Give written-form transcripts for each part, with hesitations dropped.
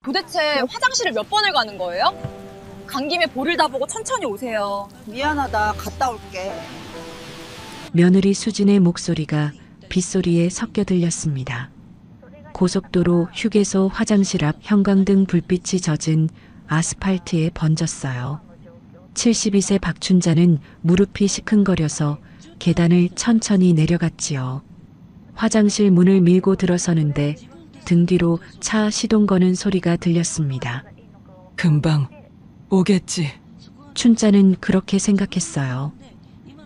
도대체 화장실을 몇 번을 가는 거예요? 간 김에 볼일 다 보고 천천히 오세요. 미안하다. 갔다 올게. 며느리 수진의 목소리가 빗소리에 섞여 들렸습니다. 고속도로 휴게소 화장실 앞 형광등 불빛이 젖은 아스팔트에 번졌어요. 72세 박춘자는 무릎이 시큰거려서 계단을 천천히 내려갔지요. 화장실 문을 밀고 들어서는데 등 뒤로 차 시동 거는 소리가 들렸습니다. 금방 오겠지. 춘자는 그렇게 생각했어요.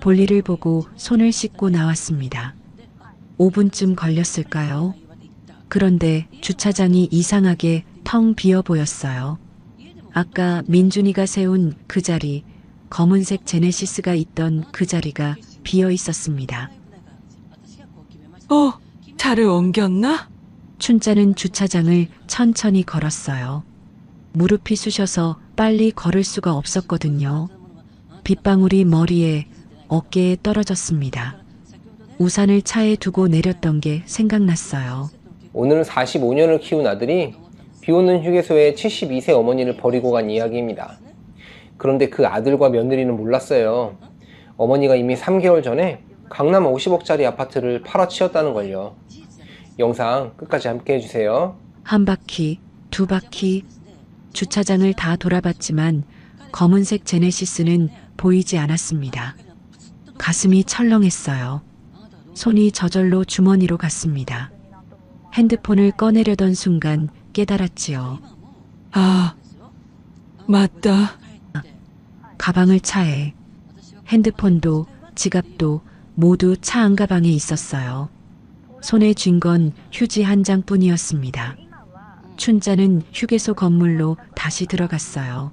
볼일을 보고 손을 씻고 나왔습니다. 5분쯤 걸렸을까요? 그런데 주차장이 이상하게 텅 비어 보였어요. 아까 민준이가 세운 그 자리, 검은색 제네시스가 있던 그 자리가 비어 있었습니다. 차를 옮겼나? 춘자는 주차장을 천천히 걸었어요. 무릎이 쑤셔서 빨리 걸을 수가 없었거든요. 빗방울이 머리에, 어깨에 떨어졌습니다. 우산을 차에 두고 내렸던 게 생각났어요. 오늘은 45년을 키운 아들이 비오는 휴게소에 72세 어머니를 버리고 간 이야기입니다. 그런데 그 아들과 며느리는 몰랐어요. 어머니가 이미 3개월 전에 강남 50억짜리 아파트를 팔아치웠다는 걸요. 영상 끝까지 함께 해주세요. 한 바퀴, 두 바퀴, 주차장을 다 돌아봤지만 검은색 제네시스는 보이지 않았습니다. 가슴이 철렁했어요. 손이 저절로 주머니로 갔습니다. 핸드폰을 꺼내려던 순간 깨달았지요. 아, 맞다. 가방을 차에, 핸드폰도 지갑도 모두 차 안가방에 있었어요. 손에 쥔 건 휴지 한 장뿐이었습니다. 춘자는 휴게소 건물로 다시 들어갔어요.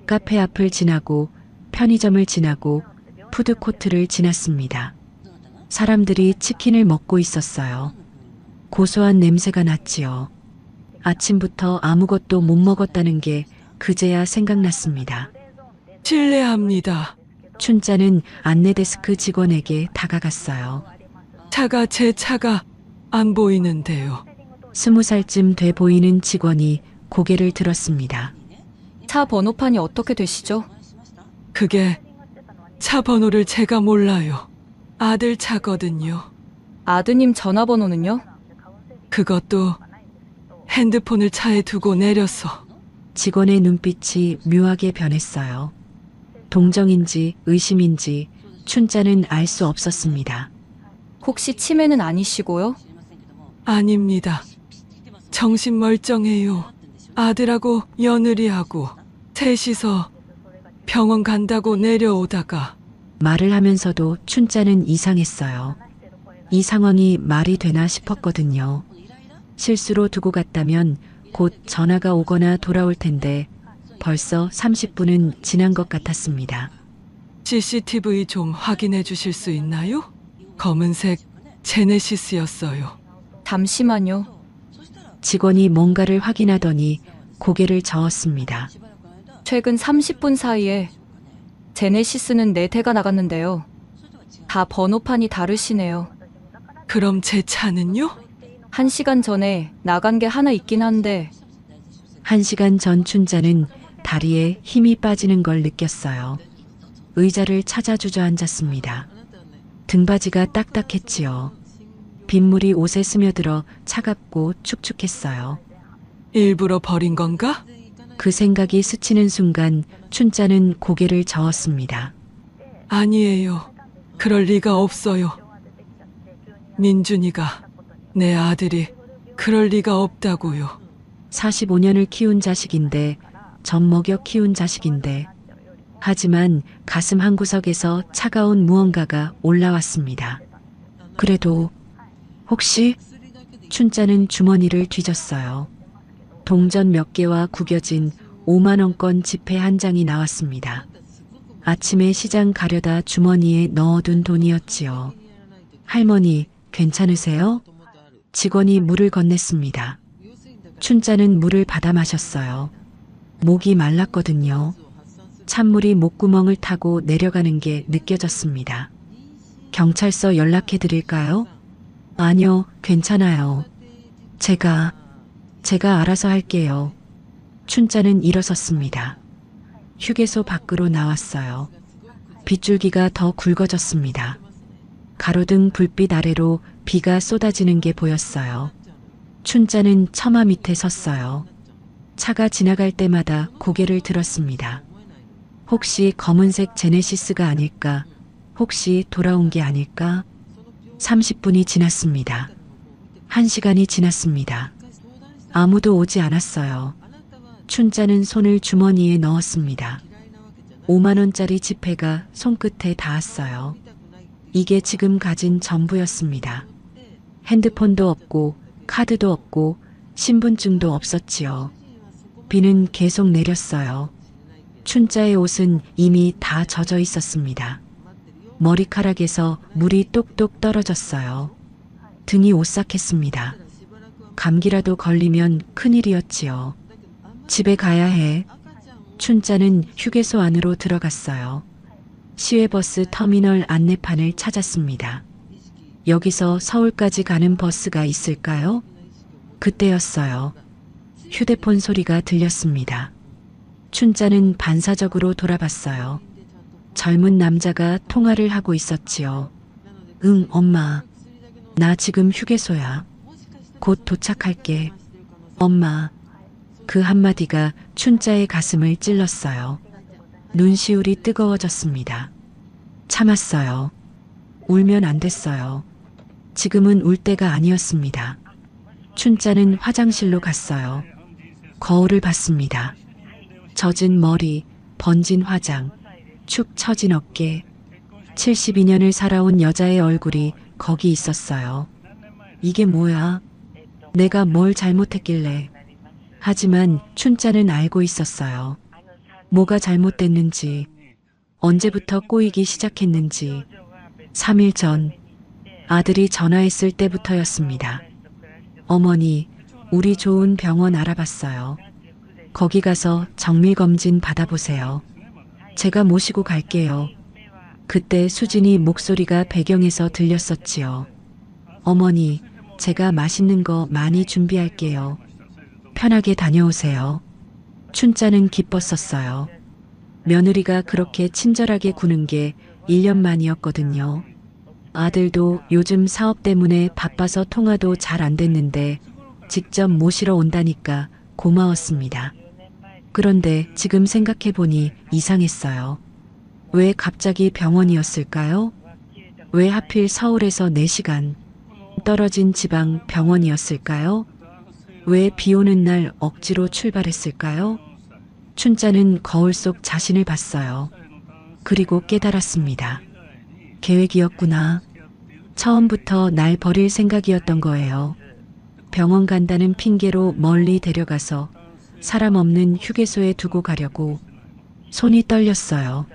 카페 앞을 지나고 편의점을 지나고 푸드코트를 지났습니다. 사람들이 치킨을 먹고 있었어요. 고소한 냄새가 났지요. 아침부터 아무것도 못 먹었다는 게 그제야 생각났습니다. 실례합니다. 춘자는 안내데스크 직원에게 다가갔어요. 제 차가 안 보이는데요. 20살쯤 돼 보이는 직원이 고개를 들었습니다. 차 번호판이 어떻게 되시죠? 그게 차 번호를 제가 몰라요. 아들 차거든요. 아드님 전화번호는요? 그것도 핸드폰을 차에 두고 내렸어. 직원의 눈빛이 묘하게 변했어요. 동정인지 의심인지 춘자는 알 수 없었습니다. 혹시 치매는 아니시고요? 아닙니다. 정신 멀쩡해요. 아들하고 며느리하고 셋이서 병원 간다고 내려오다가 말을 하면서도 춘자는 이상했어요. 이 상황이 말이 되나 싶었거든요. 실수로 두고 갔다면 곧 전화가 오거나 돌아올 텐데 벌써 30분은 지난 것 같았습니다. CCTV 좀 확인해 주실 수 있나요? 검은색 제네시스였어요. 잠시만요. 직원이 뭔가를 확인하더니 고개를 저었습니다. 최근 30분 사이에 제네시스는 4대가 나갔는데요. 다 번호판이 다르시네요. 그럼 제 차는요? 1시간 전에 나간 게 하나 있긴 한데 1시간 전 춘자는 다리에 힘이 빠지는 걸 느꼈어요. 의자를 찾아 주저앉았습니다. 등받이가 딱딱했지요. 빗물이 옷에 스며들어 차갑고 축축했어요. 일부러 버린 건가? 그 생각이 스치는 순간 춘자는 고개를 저었습니다. 아니에요. 그럴 리가 없어요. 민준이가, 내 아들이 그럴 리가 없다고요. 45년을 키운 자식인데, 젖 먹여 키운 자식인데, 하지만 가슴 한구석에서 차가운 무언가가 올라왔습니다. 그래도 혹시 춘자는 주머니를 뒤졌어요. 동전 몇 개와 구겨진 5만 원권 지폐 한 장이 나왔습니다. 아침에 시장 가려다 주머니에 넣어둔 돈이었지요. 할머니, 괜찮으세요? 직원이 물을 건넸습니다. 춘자는 물을 받아 마셨어요. 목이 말랐거든요. 찬물이 목구멍을 타고 내려가는 게 느껴졌습니다. 경찰서 연락해 드릴까요? 아니요, 괜찮아요. 제가 알아서 할게요. 춘자는 일어섰습니다. 휴게소 밖으로 나왔어요. 빗줄기가 더 굵어졌습니다. 가로등 불빛 아래로 비가 쏟아지는 게 보였어요. 춘자는 처마 밑에 섰어요. 차가 지나갈 때마다 고개를 들었습니다. 혹시 검은색 제네시스가 아닐까? 혹시 돌아온 게 아닐까? 30분이 지났습니다. 1시간이 지났습니다. 아무도 오지 않았어요. 춘자는 손을 주머니에 넣었습니다. 5만 원짜리 지폐가 손끝에 닿았어요. 이게 지금 가진 전부였습니다. 핸드폰도 없고 카드도 없고 신분증도 없었지요. 비는 계속 내렸어요. 춘자의 옷은 이미 다 젖어 있었습니다. 머리카락에서 물이 똑똑 떨어졌어요. 등이 오싹했습니다. 감기라도 걸리면 큰일이었지요. 집에 가야 해. 춘자는 휴게소 안으로 들어갔어요. 시외버스 터미널 안내판을 찾았습니다. 여기서 서울까지 가는 버스가 있을까요? 그때였어요. 휴대폰 소리가 들렸습니다. 춘자는 반사적으로 돌아봤어요. 젊은 남자가 통화를 하고 있었지요. 응, 엄마. 나 지금 휴게소야. 곧 도착할게. 엄마. 그 한마디가 춘자의 가슴을 찔렀어요. 눈시울이 뜨거워졌습니다. 참았어요. 울면 안 됐어요. 지금은 울 때가 아니었습니다. 춘자는 화장실로 갔어요. 거울을 봤습니다. 젖은 머리, 번진 화장, 축 처진 어깨. 72년을 살아온 여자의 얼굴이 거기 있었어요. 이게 뭐야? 내가 뭘 잘못했길래. 하지만 춘자는 알고 있었어요. 뭐가 잘못됐는지, 언제부터 꼬이기 시작했는지. 3일 전 아들이 전화했을 때부터였습니다. 어머니, 우리 좋은 병원 알아봤어요. 거기 가서 정밀검진 받아보세요. 제가 모시고 갈게요. 그때 수진이 목소리가 배경에서 들렸었지요. 어머니, 제가 맛있는 거 많이 준비할게요. 편하게 다녀오세요. 춘자는 기뻤었어요. 며느리가 그렇게 친절하게 구는 게 1년 만이었거든요. 아들도 요즘 사업 때문에 바빠서 통화도 잘 안 됐는데 직접 모시러 온다니까 고마웠습니다. 그런데 지금 생각해보니 이상했어요. 왜 갑자기 병원이었을까요? 왜 하필 서울에서 4시간 떨어진 지방 병원이었을까요? 왜 비 오는 날 억지로 출발했을까요? 춘자는 거울 속 자신을 봤어요. 그리고 깨달았습니다. 계획이었구나. 처음부터 날 버릴 생각이었던 거예요. 병원 간다는 핑계로 멀리 데려가서 사람 없는 휴게소에 두고 가려고. 손이 떨렸어요.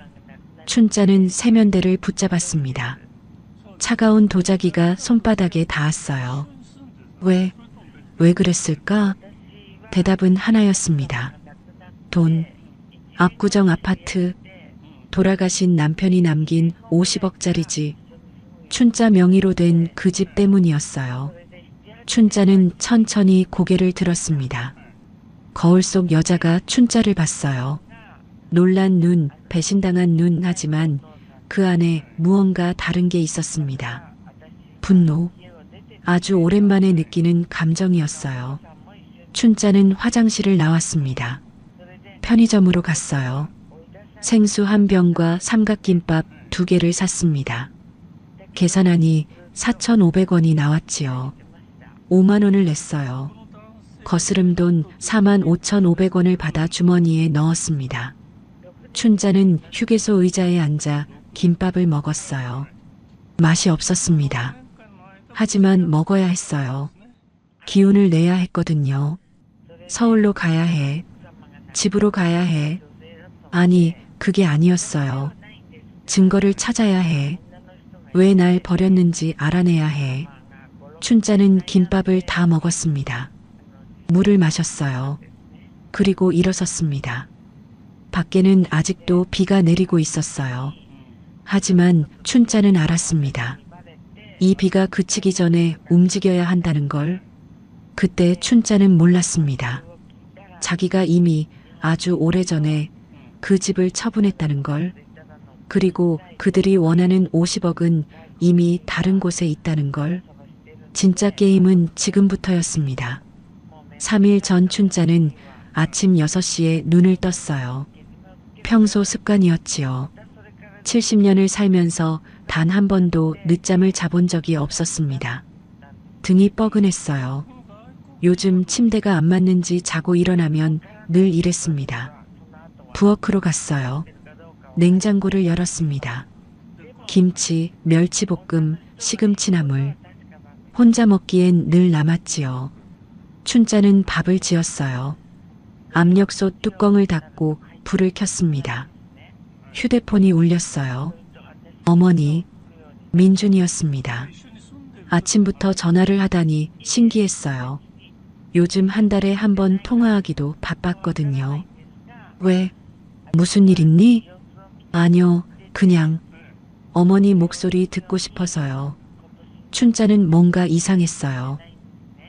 춘자는 세면대를 붙잡았습니다. 차가운 도자기가 손바닥에 닿았어요. 왜 그랬을까? 대답은 하나였습니다. 돈, 압구정 아파트, 돌아가신 남편이 남긴 50억짜리 집, 춘자 명의로 된 그 집 때문이었어요. 춘자는 천천히 고개를 들었습니다. 거울 속 여자가 춘자를 봤어요. 놀란 눈, 배신당한 눈, 하지만 그 안에 무언가 다른 게 있었습니다. 분노. 아주 오랜만에 느끼는 감정이었어요. 춘자는 화장실을 나왔습니다. 편의점으로 갔어요. 생수 한 병과 삼각김밥 2개를 샀습니다. 계산하니 4,500원이 나왔지요. 5만 원을 냈어요. 거스름 돈 45,500원을 받아 주머니에 넣었습니다. 춘자는 휴게소 의자에 앉아 김밥을 먹었어요. 맛이 없었습니다. 하지만 먹어야 했어요. 기운을 내야 했거든요. 서울로 가야 해. 집으로 가야 해. 아니, 그게 아니었어요. 증거를 찾아야 해. 왜 날 버렸는지 알아내야 해. 춘자는 김밥을 다 먹었습니다. 물을 마셨어요. 그리고 일어섰습니다. 밖에는 아직도 비가 내리고 있었어요. 하지만 춘자는 알았습니다. 이 비가 그치기 전에 움직여야 한다는 걸. 그때 춘자는 몰랐습니다. 자기가 이미 아주 오래전에 그 집을 처분했다는 걸. 그리고 그들이 원하는 50억은 이미 다른 곳에 있다는 걸. 진짜 게임은 지금부터였습니다. 3일 전 춘자는 아침 6시에 눈을 떴어요. 평소 습관이었지요. 70년을 살면서 단 한 번도 늦잠을 자본 적이 없었습니다. 등이 뻐근했어요. 요즘 침대가 안 맞는지 자고 일어나면 늘 이랬습니다. 부엌으로 갔어요. 냉장고를 열었습니다. 김치, 멸치볶음, 시금치나물. 혼자 먹기엔 늘 남았지요. 춘자는 밥을 지었어요. 압력솥 뚜껑을 닫고 불을 켰습니다. 휴대폰이 울렸어요. 어머니, 민준이었습니다. 아침부터 전화를 하다니 신기했어요. 요즘 한 달에 한 번 통화하기도 바빴거든요. 왜? 무슨 일 있니? 아니요, 그냥 어머니 목소리 듣고 싶어서요. 춘자는 뭔가 이상했어요.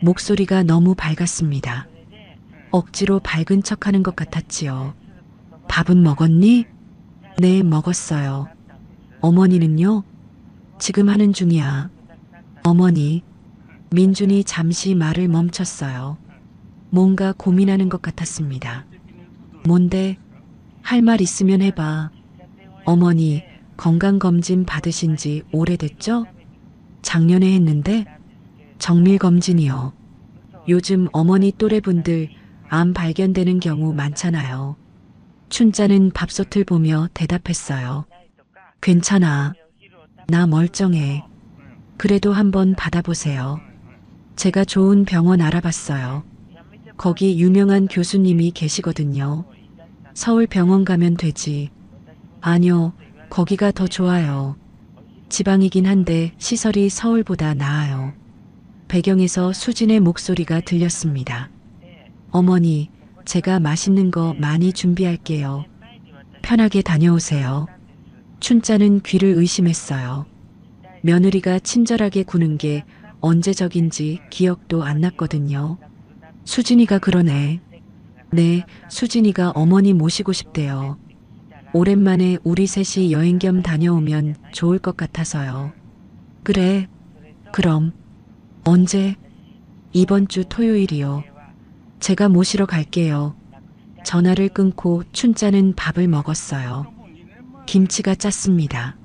목소리가 너무 밝았습니다. 억지로 밝은 척하는 것 같았지요. 밥은 먹었니? 네, 먹었어요. 어머니는요? 지금 하는 중이야. 어머니. 민준이 잠시 말을 멈췄어요. 뭔가 고민하는 것 같았습니다. 뭔데? 할 말 있으면 해봐. 어머니, 건강검진 받으신 지 오래됐죠? 작년에 했는데? 정밀검진이요. 요즘 어머니 또래분들 암 발견되는 경우 많잖아요. 춘자는 밥솥을 보며 대답했어요. 괜찮아. 나 멀쩡해. 그래도 한번 받아보세요. 제가 좋은 병원 알아봤어요. 거기 유명한 교수님이 계시거든요. 서울병원 가면 되지. 아니요, 거기가 더 좋아요. 지방이긴 한데 시설이 서울보다 나아요. 배경에서 수진의 목소리가 들렸습니다. 어머니, 제가 맛있는 거 많이 준비할게요. 편하게 다녀오세요. 춘자는 귀를 의심했어요. 며느리가 친절하게 구는 게 언제적인지 기억도 안 났거든요. 수진이가 그러네. 네, 수진이가 어머니 모시고 싶대요. 오랜만에 우리 셋이 여행 겸 다녀오면 좋을 것 같아서요. 그래, 그럼. 언제? 이번 주 토요일이요. 제가 모시러 갈게요. 전화를 끊고 춘자는 밥을 먹었어요. 김치가 짰습니다.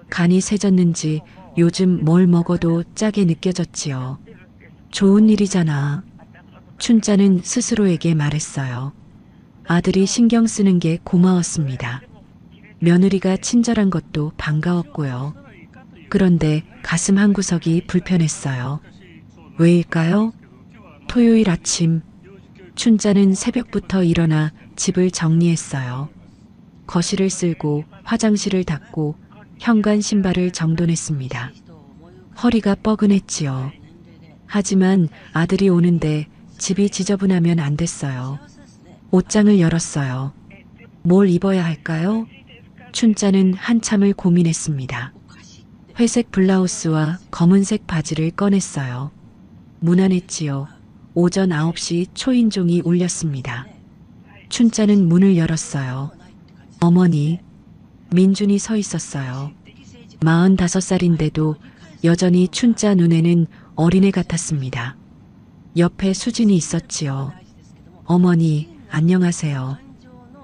간이 세졌는지 요즘 뭘 먹어도 짜게 느껴졌지요. 좋은 일이잖아. 춘자는 스스로에게 말했어요. 아들이 신경 쓰는 게 고마웠습니다. 며느리가 친절한 것도 반가웠고요. 그런데 가슴 한구석이 불편했어요. 왜일까요? 토요일 아침, 춘자는 새벽부터 일어나 집을 정리했어요. 거실을 쓸고 화장실을 닦고 현관 신발을 정돈했습니다. 허리가 뻐근했지요. 하지만 아들이 오는데 집이 지저분하면 안 됐어요. 옷장을 열었어요. 뭘 입어야 할까요? 춘자는 한참을 고민했습니다. 회색 블라우스와 검은색 바지를 꺼냈어요. 무난했지요. 오전 9시 초인종이 울렸습니다. 춘자는 문을 열었어요. 어머니, 민준이 서 있었어요. 45살인데도 여전히 춘자 눈에는 어린애 같았습니다. 옆에 수진이 있었지요. 어머니, 안녕하세요.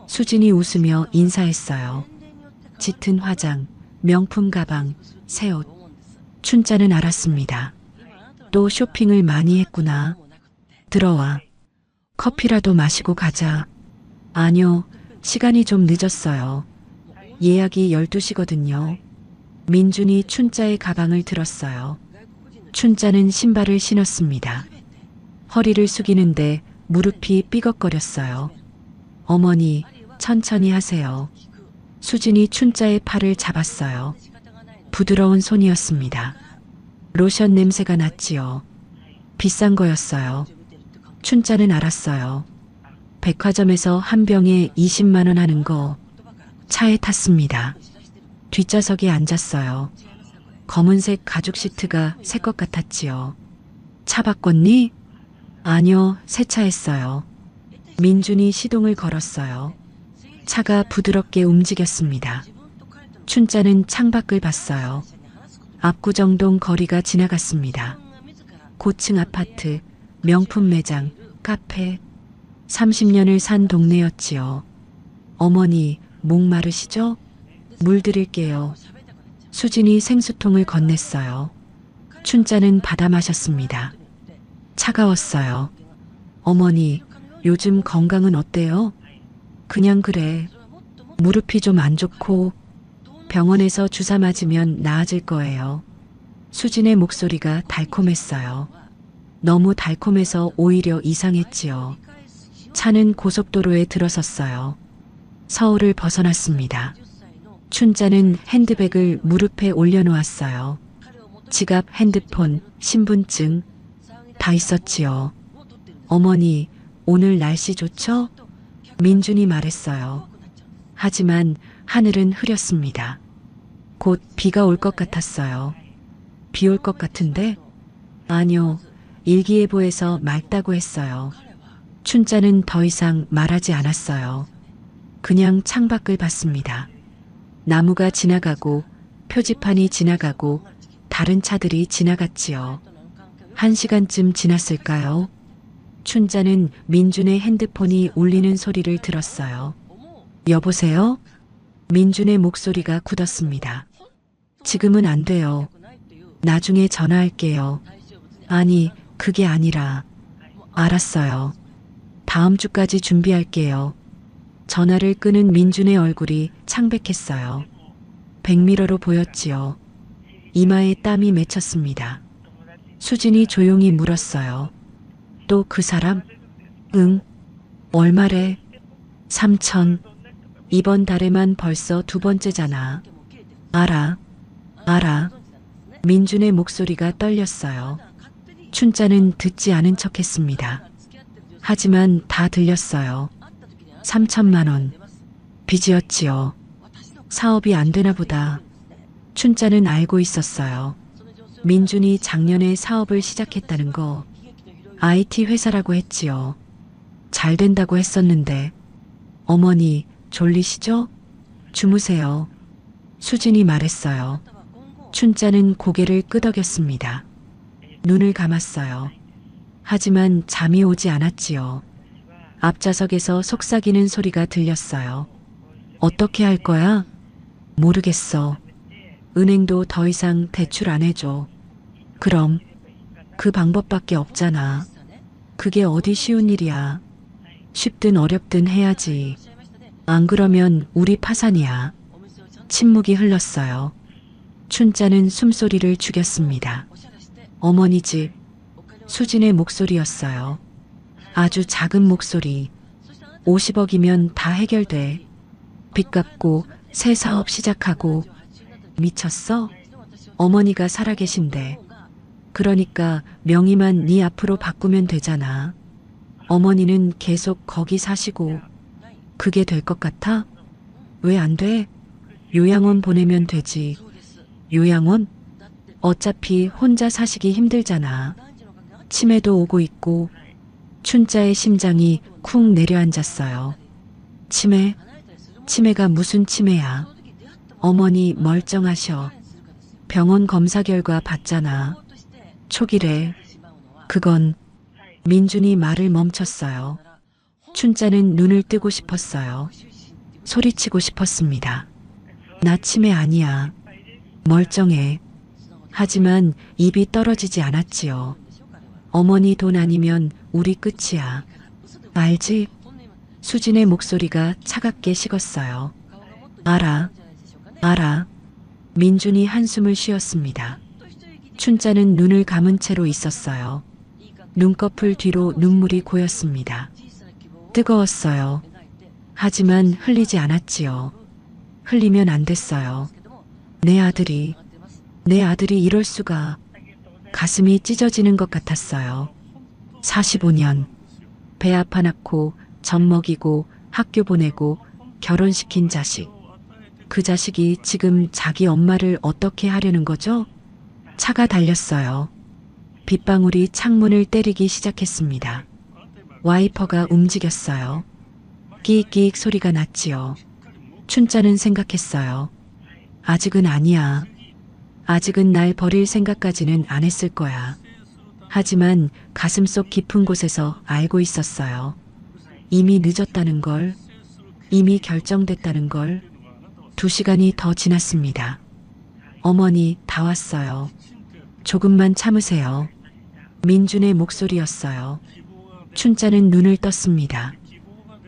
수진이 웃으며 인사했어요. 짙은 화장, 명품 가방, 새 옷. 춘자는 알았습니다. 또 쇼핑을 많이 했구나. 들어와. 커피라도 마시고 가자. 아니요, 시간이 좀 늦었어요. 예약이 12시거든요. 민준이 춘자의 가방을 들었어요. 춘자는 신발을 신었습니다. 허리를 숙이는데 무릎이 삐걱거렸어요. 어머니, 천천히 하세요. 수진이 춘자의 팔을 잡았어요. 부드러운 손이었습니다. 로션 냄새가 났지요. 비싼 거였어요. 춘자는 알았어요. 백화점에서 한 병에 20만 원 하는 거. 차에 탔습니다. 뒷좌석에 앉았어요. 검은색 가죽 시트가 새 것 같았지요. 차 바꿨니? 아니요, 세차했어요. 민준이 시동을 걸었어요. 차가 부드럽게 움직였습니다. 춘자는 창밖을 봤어요. 압구정동 거리가 지나갔습니다. 고층 아파트, 명품 매장, 카페. 30년을 산 동네였지요. 어머니, 목마르시죠? 물 드릴게요. 수진이 생수통을 건넸어요. 춘자는 받아 마셨습니다. 차가웠어요. 어머니, 요즘 건강은 어때요? 그냥 그래. 무릎이 좀 안 좋고 병원에서 주사 맞으면 나아질 거예요. 수진의 목소리가 달콤했어요. 너무 달콤해서 오히려 이상했지요. 차는 고속도로에 들어섰어요. 서울을 벗어났습니다. 춘자는 핸드백을 무릎에 올려놓았어요. 지갑, 핸드폰, 신분증 다 있었지요. 어머니, 오늘 날씨 좋죠? 민준이 말했어요. 하지만 하늘은 흐렸습니다. 곧 비가 올 것 같았어요. 비 올 것 같은데? 아니요, 일기예보에서 맑다고 했어요. 춘자는 더 이상 말하지 않았어요. 그냥 창밖을 봤습니다. 나무가 지나가고 표지판이 지나가고 다른 차들이 지나갔지요. 1시간쯤 지났을까요? 춘자는 민준의 핸드폰이 울리는 소리를 들었어요. 여보세요? 민준의 목소리가 굳었습니다. 지금은 안 돼요. 나중에 전화할게요. 아니, 그게 아니라. 알았어요. 다음 주까지 준비할게요. 전화를 끄는 민준의 얼굴이 창백했어요. 백미러로 보였지요. 이마에 땀이 맺혔습니다. 수진이 조용히 물었어요. 또 그 사람? 응. 얼마래? 3천. 이번 달에만 벌써 2번째잖아. 알아. 민준의 목소리가 떨렸어요. 춘자는 듣지 않은 척했습니다. 하지만 다 들렸어요. 3천만 원. 빚이었지요. 사업이 안 되나 보다. 춘자는 알고 있었어요. 민준이 작년에 사업을 시작했다는 거. IT 회사라고 했지요. 잘 된다고 했었는데. 어머니, 졸리시죠? 주무세요. 수진이 말했어요. 춘자는 고개를 끄덕였습니다. 눈을 감았어요. 하지만 잠이 오지 않았지요. 앞좌석에서 속삭이는 소리가 들렸어요. 어떻게 할 거야? 모르겠어. 은행도 더 이상 대출 안 해줘. 그럼 그 방법밖에 없잖아. 그게 어디 쉬운 일이야. 쉽든 어렵든 해야지. 안 그러면 우리 파산이야. 침묵이 흘렀어요. 춘자는 숨소리를 죽였습니다. 어머니 집. 수진의 목소리였어요. 아주 작은 목소리. 50억이면 다 해결돼. 빚 갚고 새 사업 시작하고. 미쳤어? 어머니가 살아계신데. 그러니까 명의만 네 앞으로 바꾸면 되잖아. 어머니는 계속 거기 사시고. 그게 될 것 같아? 왜 안 돼? 요양원 보내면 되지. 요양원? 어차피 혼자 사시기 힘들잖아. 치매도 오고 있고. 춘자의 심장이 쿵 내려앉았어요. 치매? 치매가 무슨 치매야? 어머니 멀쩡하셔. 병원 검사 결과 봤잖아. 초기래. 그건. 민준이 말을 멈췄어요. 춘자는 눈을 뜨고 싶었어요. 소리치고 싶었습니다. 나 치매 아니야. 멀쩡해. 하지만 입이 떨어지지 않았지요. 어머니 돈 아니면 우리 끝이야. 알지? 수진의 목소리가 차갑게 식었어요. 알아. 민준이 한숨을 쉬었습니다. 춘자는 눈을 감은 채로 있었어요. 눈꺼풀 뒤로 눈물이 고였습니다. 뜨거웠어요. 하지만 흘리지 않았지요. 흘리면 안 됐어요. 내 아들이 이럴 수가. 가슴이 찢어지는 것 같았어요. 45년. 배 아파 낳고 젖 먹이고 학교 보내고 결혼시킨 자식. 그 자식이 지금 자기 엄마를 어떻게 하려는 거죠? 차가 달렸어요. 빗방울이 창문을 때리기 시작했습니다. 와이퍼가 움직였어요. 끼익끼익 소리가 났지요. 춘자는 생각했어요. 아직은 아니야. 아직은 날 버릴 생각까지는 안 했을 거야. 하지만 가슴속 깊은 곳에서 알고 있었어요. 이미 늦었다는 걸, 이미 결정됐다는 걸. 2시간이 더 지났습니다. 어머니, 다 왔어요. 조금만 참으세요. 민준의 목소리였어요. 춘자는 눈을 떴습니다.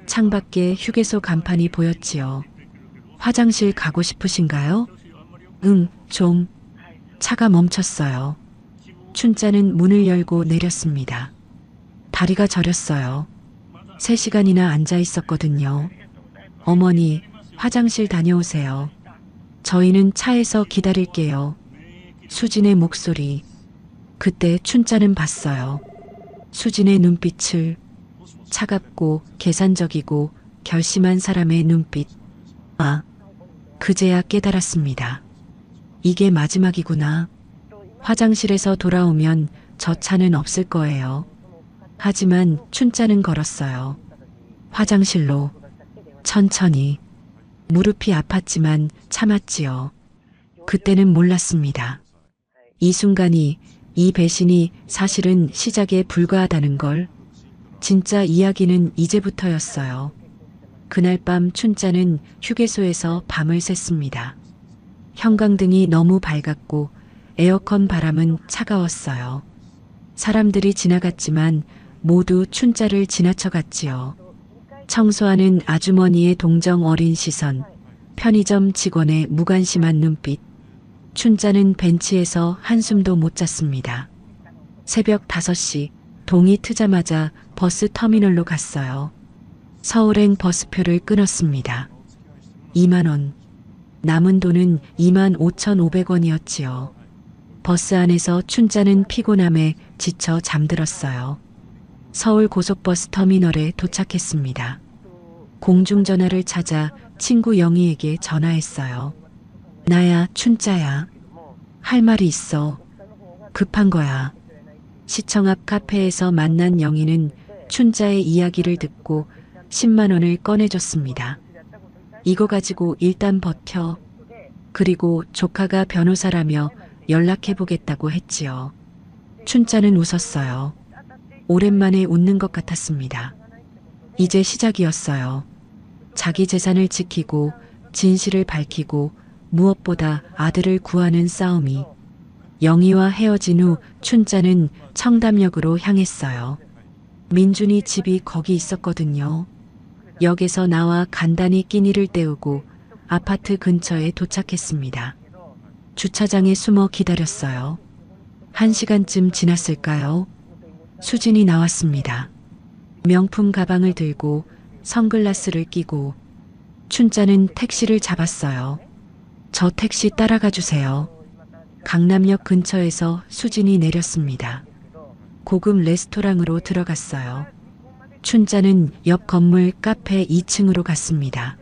창밖에 휴게소 간판이 보였지요. 화장실 가고 싶으신가요? 응, 좀. 차가 멈췄어요. 춘자는 문을 열고 내렸습니다. 다리가 저렸어요. 3시간이나 앉아 있었거든요. 어머니, 화장실 다녀오세요. 저희는 차에서 기다릴게요. 수진의 목소리. 그때 춘자는 봤어요. 수진의 눈빛을. 차갑고 계산적이고 결심한 사람의 눈빛. 아, 그제야 깨달았습니다. 이게 마지막이구나. 화장실에서 돌아오면 저 차는 없을 거예요. 하지만 춘자는 걸었어요. 화장실로. 천천히. 무릎이 아팠지만 참았지요. 그때는 몰랐습니다. 이 순간이, 이 배신이 사실은 시작에 불과하다는 걸. 진짜 이야기는 이제부터였어요. 그날 밤 춘자는 휴게소에서 밤을 샜습니다. 형광등이 너무 밝았고 에어컨 바람은 차가웠어요. 사람들이 지나갔지만 모두 춘자를 지나쳐갔지요. 청소하는 아주머니의 동정 어린 시선, 편의점 직원의 무관심한 눈빛. 춘자는 벤치에서 한숨도 못 잤습니다. 새벽 5시, 동이 트자마자 버스 터미널로 갔어요. 서울행 버스표를 끊었습니다. 2만 원. 남은 돈은 25,500원이었지요. 버스 안에서 춘자는 피곤함에 지쳐 잠들었어요. 서울 고속버스 터미널에 도착했습니다. 공중전화를 찾아 친구 영희에게 전화했어요. 나야, 춘자야. 할 말이 있어. 급한 거야. 시청 앞 카페에서 만난 영희는 춘자의 이야기를 듣고 10만 원을 꺼내줬습니다. 이거 가지고 일단 버텨. 그리고 조카가 변호사라며 연락해보겠다고 했지요. 춘자는 웃었어요. 오랜만에 웃는 것 같았습니다. 이제 시작이었어요. 자기 재산을 지키고 진실을 밝히고 무엇보다 아들을 구하는 싸움이. 영희와 헤어진 후 춘자는 청담역으로 향했어요. 민준이 집이 거기 있었거든요. 역에서 나와 간단히 끼니를 때우고 아파트 근처에 도착했습니다. 주차장에 숨어 기다렸어요. 1시간쯤 지났을까요? 수진이 나왔습니다. 명품 가방을 들고 선글라스를 끼고. 춘자는 택시를 잡았어요. 저 택시 따라가 주세요. 강남역 근처에서 수진이 내렸습니다. 고급 레스토랑으로 들어갔어요. 춘자는 옆 건물 카페 2층으로 갔습니다.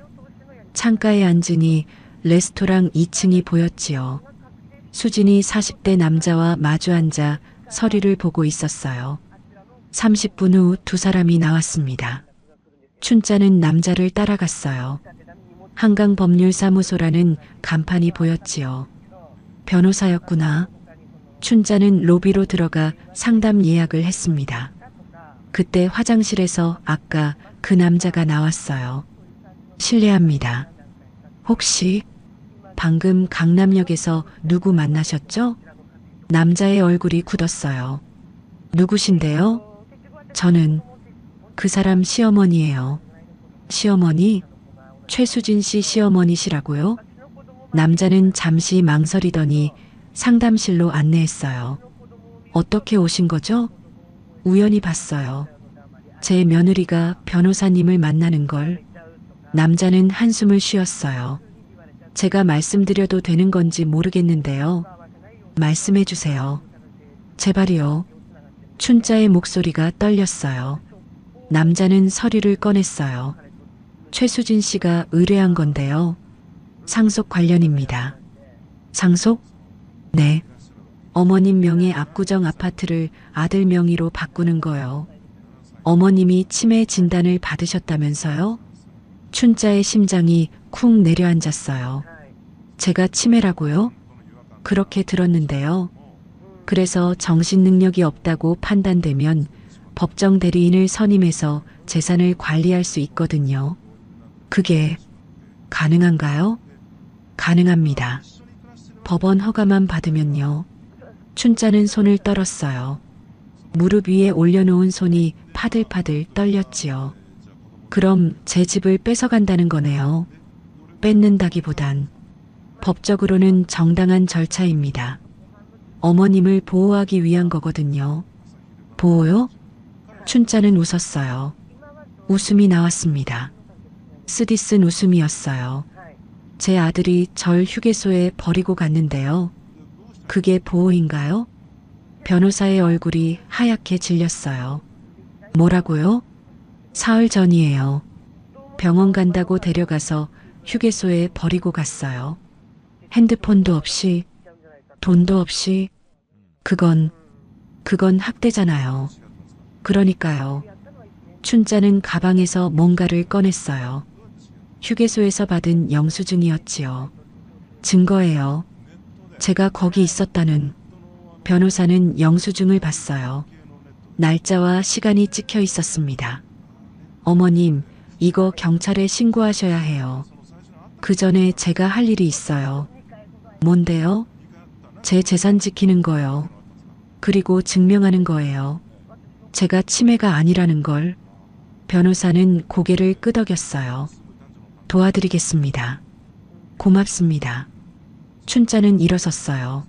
창가에 앉으니 레스토랑 2층이 보였지요. 수진이 40대 남자와 마주 앉아 서류를 보고 있었어요. 30분 후 2사람이 나왔습니다. 춘자는 남자를 따라갔어요. 한강법률사무소라는 간판이 보였지요. 변호사였구나. 춘자는 로비로 들어가 상담 예약을 했습니다. 그때 화장실에서 아까 그 남자가 나왔어요. 실례합니다. 혹시 방금 강남역에서 누구 만나셨죠? 남자의 얼굴이 굳었어요. 누구신데요? 저는 그 사람 시어머니예요. 시어머니? 최수진 씨 시어머니시라고요? 남자는 잠시 망설이더니 상담실로 안내했어요. 어떻게 오신 거죠? 우연히 봤어요. 제 며느리가 변호사님을 만나는 걸. 남자는 한숨을 쉬었어요. 제가 말씀드려도 되는 건지 모르겠는데요. 말씀해 주세요. 제발이요. 춘자의 목소리가 떨렸어요. 남자는 서류를 꺼냈어요. 최수진 씨가 의뢰한 건데요. 상속 관련입니다. 상속? 네. 어머님 명의 압구정 아파트를 아들 명의로 바꾸는 거요. 어머님이 치매 진단을 받으셨다면서요? 춘자의 심장이 쿵 내려앉았어요. 제가 치매라고요? 그렇게 들었는데요. 그래서 정신 능력이 없다고 판단되면 법정 대리인을 선임해서 재산을 관리할 수 있거든요. 그게 가능한가요? 가능합니다. 법원 허가만 받으면요. 춘자는 손을 떨었어요. 무릎 위에 올려놓은 손이 파들파들 떨렸지요. 그럼 제 집을 뺏어간다는 거네요. 뺏는다기보단 법적으로는 정당한 절차입니다. 어머님을 보호하기 위한 거거든요. 보호요? 춘자는 웃었어요. 웃음이 나왔습니다. 쓰디쓴 웃음이었어요. 제 아들이 절 휴게소에 버리고 갔는데요. 그게 보호인가요? 변호사의 얼굴이 하얗게 질렸어요. 뭐라고요? 사흘 전이에요. 병원 간다고 데려가서 휴게소에 버리고 갔어요. 핸드폰도 없이, 돈도 없이, 그건 학대잖아요. 그러니까요. 춘자는 가방에서 뭔가를 꺼냈어요. 휴게소에서 받은 영수증이었지요. 증거예요. 제가 거기 있었다는. 변호사는 영수증을 봤어요. 날짜와 시간이 찍혀 있었습니다. 어머님, 이거 경찰에 신고하셔야 해요. 그 전에 제가 할 일이 있어요. 뭔데요? 제 재산 지키는 거요. 그리고 증명하는 거예요. 제가 치매가 아니라는 걸. 변호사는 고개를 끄덕였어요. 도와드리겠습니다. 고맙습니다. 춘자는 일어섰어요.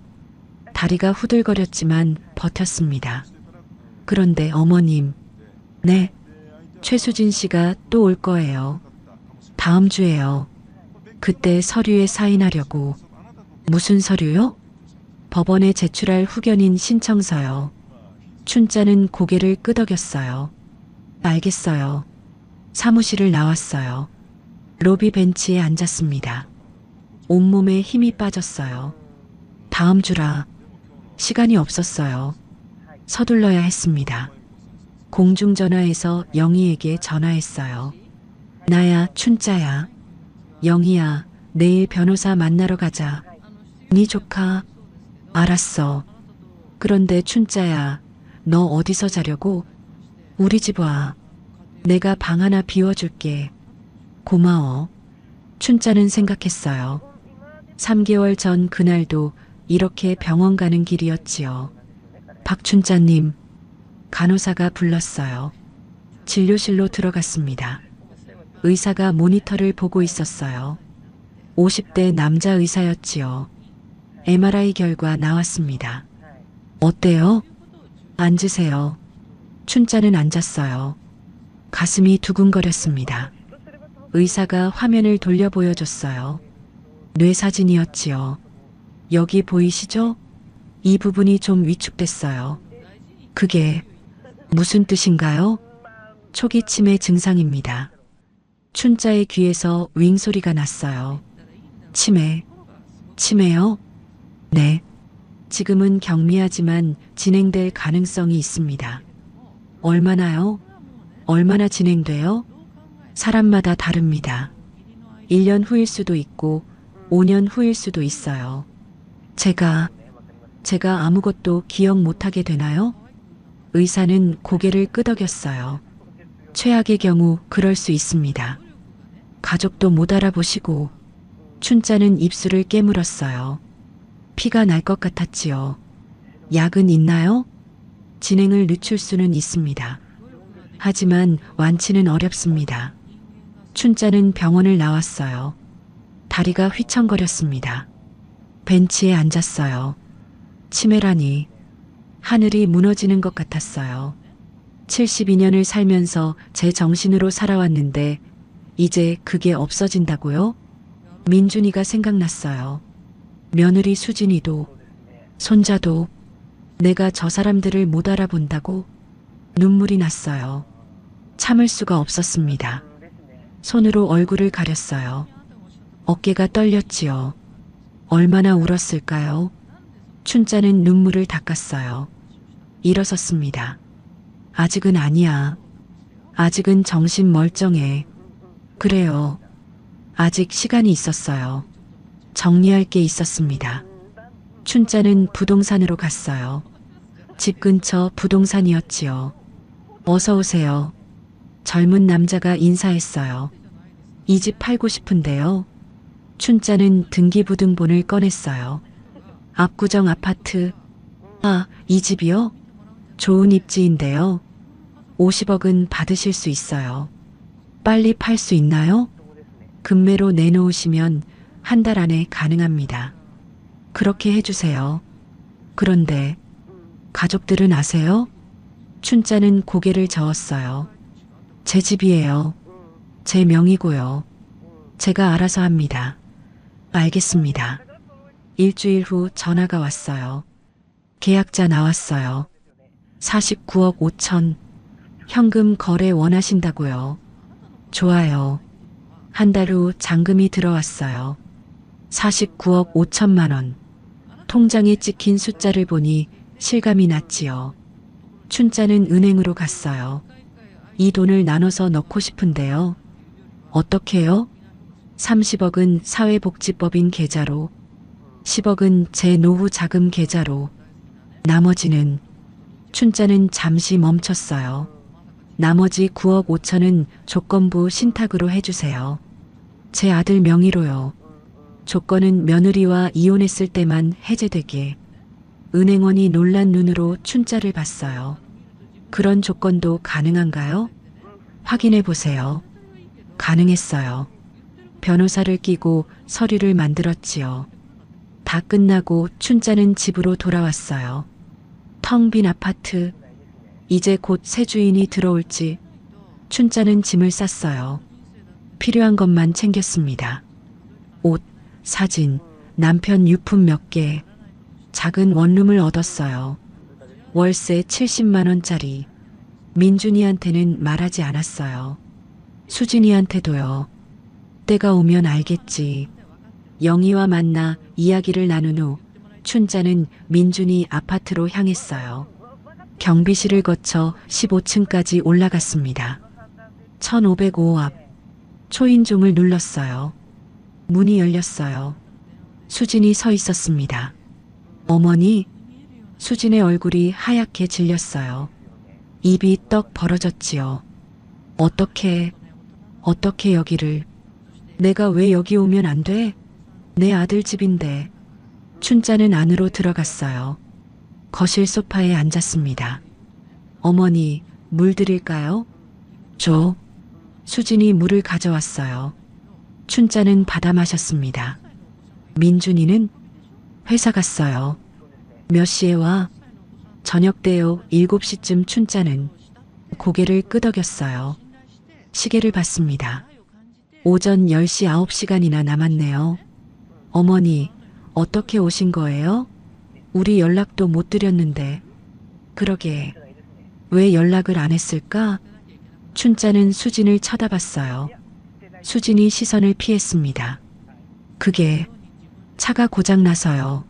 다리가 후들거렸지만 버텼습니다. 그런데 어머님, 네, 최수진 씨가 또 올 거예요. 다음 주에요. 그때 서류에 사인하려고. 무슨 서류요? 법원에 제출할 후견인 신청서요. 춘자는 고개를 끄덕였어요. 알겠어요. 사무실을 나왔어요. 로비 벤치에 앉았습니다. 온몸에 힘이 빠졌어요. 다음 주라. 시간이 없었어요. 서둘러야 했습니다. 공중전화에서 영희에게 전화했어요. 나야, 춘자야. 영희야, 내일 변호사 만나러 가자. 네 조카. 알았어. 그런데 춘자야, 너 어디서 자려고? 우리 집 와. 내가 방 하나 비워줄게. 고마워. 춘자는 생각했어요. 3개월 전 그날도 이렇게 병원 가는 길이었지요. 박춘자님, 간호사가 불렀어요. 진료실로 들어갔습니다. 의사가 모니터를 보고 있었어요. 50대 남자 의사였지요. MRI 결과 나왔습니다. 어때요? 앉으세요. 춘자는 앉았어요. 가슴이 두근거렸습니다. 의사가 화면을 돌려 보여줬어요. 뇌사진이었지요. 여기 보이시죠? 이 부분이 좀 위축됐어요. 그게 무슨 뜻인가요? 초기 치매 증상입니다. 춘자의 귀에서 윙 소리가 났어요. 치매요? 네. 지금은 경미하지만 진행될 가능성이 있습니다. 얼마나요? 얼마나 진행돼요? 사람마다 다릅니다. 1년 후일 수도 있고 5년 후일 수도 있어요. 제가 아무것도 기억 못하게 되나요? 의사는 고개를 끄덕였어요. 최악의 경우 그럴 수 있습니다. 가족도 못 알아보시고. 춘자는 입술을 깨물었어요. 피가 날 것 같았지요. 약은 있나요? 진행을 늦출 수는 있습니다. 하지만 완치는 어렵습니다. 춘자는 병원을 나왔어요. 다리가 휘청거렸습니다. 벤치에 앉았어요. 치매라니. 하늘이 무너지는 것 같았어요. 72년을 살면서 제 정신으로 살아왔는데 이제 그게 없어진다고요? 민준이가 생각났어요. 며느리 수진이도, 손자도. 내가 저 사람들을 못 알아본다고? 눈물이 났어요. 참을 수가 없었습니다. 손으로 얼굴을 가렸어요. 어깨가 떨렸지요. 얼마나 울었을까요? 춘자는 눈물을 닦았어요. 일어섰습니다. 아직은 아니야. 아직은 정신 멀쩡해. 그래요. 아직 시간이 있었어요. 정리할 게 있었습니다. 춘자는 부동산으로 갔어요. 집 근처 부동산이었지요. 어서 오세요. 젊은 남자가 인사했어요. 이 집 팔고 싶은데요. 춘자는 등기부등본을 꺼냈어요. 압구정 아파트. 아, 이 집이요? 좋은 입지인데요. 50억은 받으실 수 있어요. 빨리 팔 수 있나요? 금매로 내놓으시면 한 달 안에 가능합니다. 그렇게 해주세요. 그런데 가족들은 아세요? 춘자는 고개를 저었어요. 제 집이에요. 제 명의고요. 제가 알아서 합니다. 알겠습니다. 일주일 후 전화가 왔어요. 계약자 나왔어요. 49억 5천. 현금 거래 원하신다고요. 좋아요. 한 달 후 잔금이 들어왔어요. 49억 5천만 원. 통장에 찍힌 숫자를 보니 실감이 났지요. 춘자는 은행으로 갔어요. 이 돈을 나눠서 넣고 싶은데요. 어떻게요? 30억은 사회복지법인 계좌로, 10억은 제 노후 자금 계좌로, 나머지는 춘자는 잠시 멈췄어요. 나머지 9억 5천은 조건부 신탁으로 해주세요. 제 아들 명의로요. 조건은 며느리와 이혼했을 때만 해제되게. 은행원이 놀란 눈으로 춘자를 봤어요. 그런 조건도 가능한가요? 확인해 보세요. 가능했어요. 변호사를 끼고 서류를 만들었지요. 다 끝나고 춘자는 집으로 돌아왔어요. 텅 빈 아파트. 이제 곧 새 주인이 들어올지. 춘자는 짐을 쌌어요. 필요한 것만 챙겼습니다. 옷, 사진, 남편 유품 몇 개. 작은 원룸을 얻었어요. 월세 70만 원짜리. 민준이한테는 말하지 않았어요. 수진이한테도요. 때가 오면 알겠지. 영희와 만나 이야기를 나눈 후 춘자는 민준이 아파트로 향했어요. 경비실을 거쳐 15층까지 올라갔습니다. 1505 앞. 초인종을 눌렀어요. 문이 열렸어요. 수진이 서 있었습니다. 어머니? 수진의 얼굴이 하얗게 질렸어요. 입이 떡 벌어졌지요. 어떻게 여기를. 내가 왜 여기 오면 안 돼? 내 아들 집인데. 춘자는 안으로 들어갔어요. 거실 소파에 앉았습니다. 어머니, 물 드릴까요? 줘. 수진이 물을 가져왔어요. 춘자는 받아 마셨습니다. 민준이는? 회사 갔어요. 몇 시에 와? 저녁 때요. 7시쯤. 춘자는 고개를 끄덕였어요. 시계를 봤습니다. 오전 10시 9시간이나 남았네요. 어머니, 어떻게 오신 거예요? 우리 연락도 못 드렸는데. 그러게, 왜 연락을 안 했을까? 춘자는 수진을 쳐다봤어요. 수진이 시선을 피했습니다. 그게 차가 고장나서요.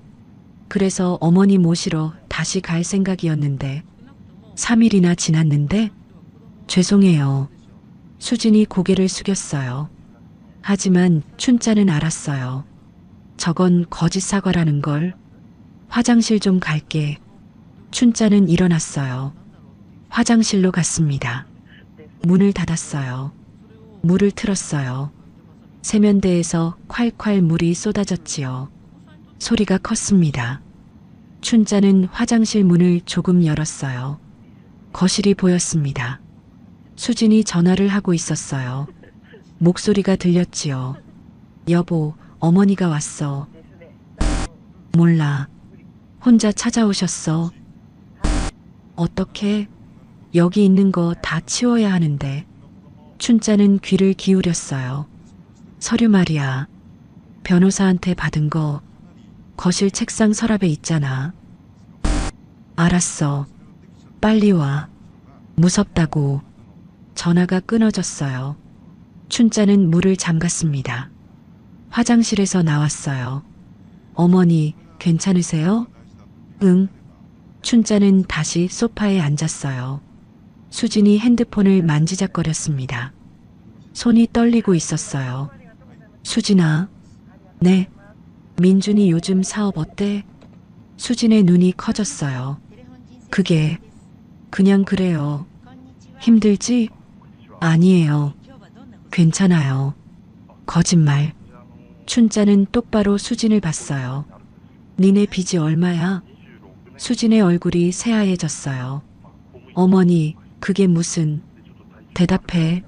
그래서 어머니 모시러 다시 갈 생각이었는데 3일이나 지났는데. 죄송해요. 수진이 고개를 숙였어요. 하지만 춘자는 알았어요. 저건 거짓 사과라는 걸. 화장실 좀 갈게. 춘자는 일어났어요. 화장실로 갔습니다. 문을 닫았어요. 물을 틀었어요. 세면대에서 콸콸 물이 쏟아졌지요. 소리가 컸습니다. 춘자는 화장실 문을 조금 열었어요. 거실이 보였습니다. 수진이 전화를 하고 있었어요. 목소리가 들렸지요. 여보, 어머니가 왔어. 몰라. 혼자 찾아오셨어. 어떻게? 여기 있는 거 다 치워야 하는데. 춘자는 귀를 기울였어요. 서류 말이야. 변호사한테 받은 거 거실 책상 서랍에 있잖아. 알았어. 빨리 와. 무섭다고. 전화가 끊어졌어요. 춘자는 물을 잠갔습니다. 화장실에서 나왔어요. 어머니, 괜찮으세요? 응. 춘자는 다시 소파에 앉았어요. 수진이 핸드폰을 만지작거렸습니다. 손이 떨리고 있었어요. 수진아. 네. 민준이 요즘 사업 어때? 수진의 눈이 커졌어요. 그게 그냥 그래요. 힘들지? 아니에요. 괜찮아요. 거짓말. 춘자는 똑바로 수진을 봤어요. 니네 빚이 얼마야? 수진의 얼굴이 새하얘졌어요. 어머니, 그게 무슨... 대답해.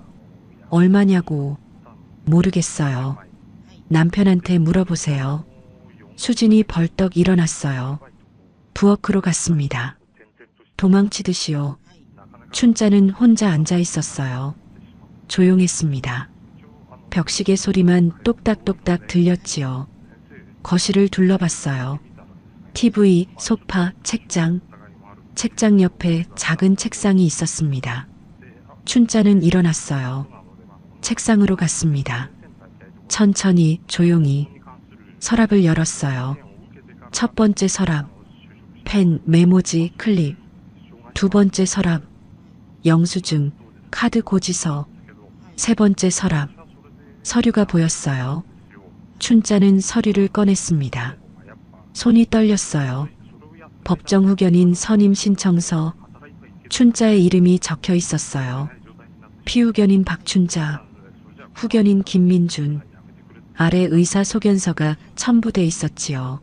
얼마냐고. 모르겠어요. 남편한테 물어보세요. 수진이 벌떡 일어났어요. 부엌으로 갔습니다. 도망치듯이요. 춘자는 혼자 앉아 있었어요. 조용했습니다. 벽시계 소리만 똑딱똑딱 들렸지요. 거실을 둘러봤어요. TV, 소파, 책장. 책장 옆에 작은 책상이 있었습니다. 춘자는 일어났어요. 책상으로 갔습니다. 천천히, 조용히 서랍을 열었어요. 첫 번째 서랍, 펜, 메모지, 클립. 두 번째 서랍, 영수증, 카드 고지서. 세 번째 서랍, 서류가 보였어요. 춘자는 서류를 꺼냈습니다. 손이 떨렸어요. 법정 후견인 선임 신청서. 춘자의 이름이 적혀 있었어요. 피후견인 박춘자, 후견인 김민준. 아래 의사 소견서가 첨부돼 있었지요.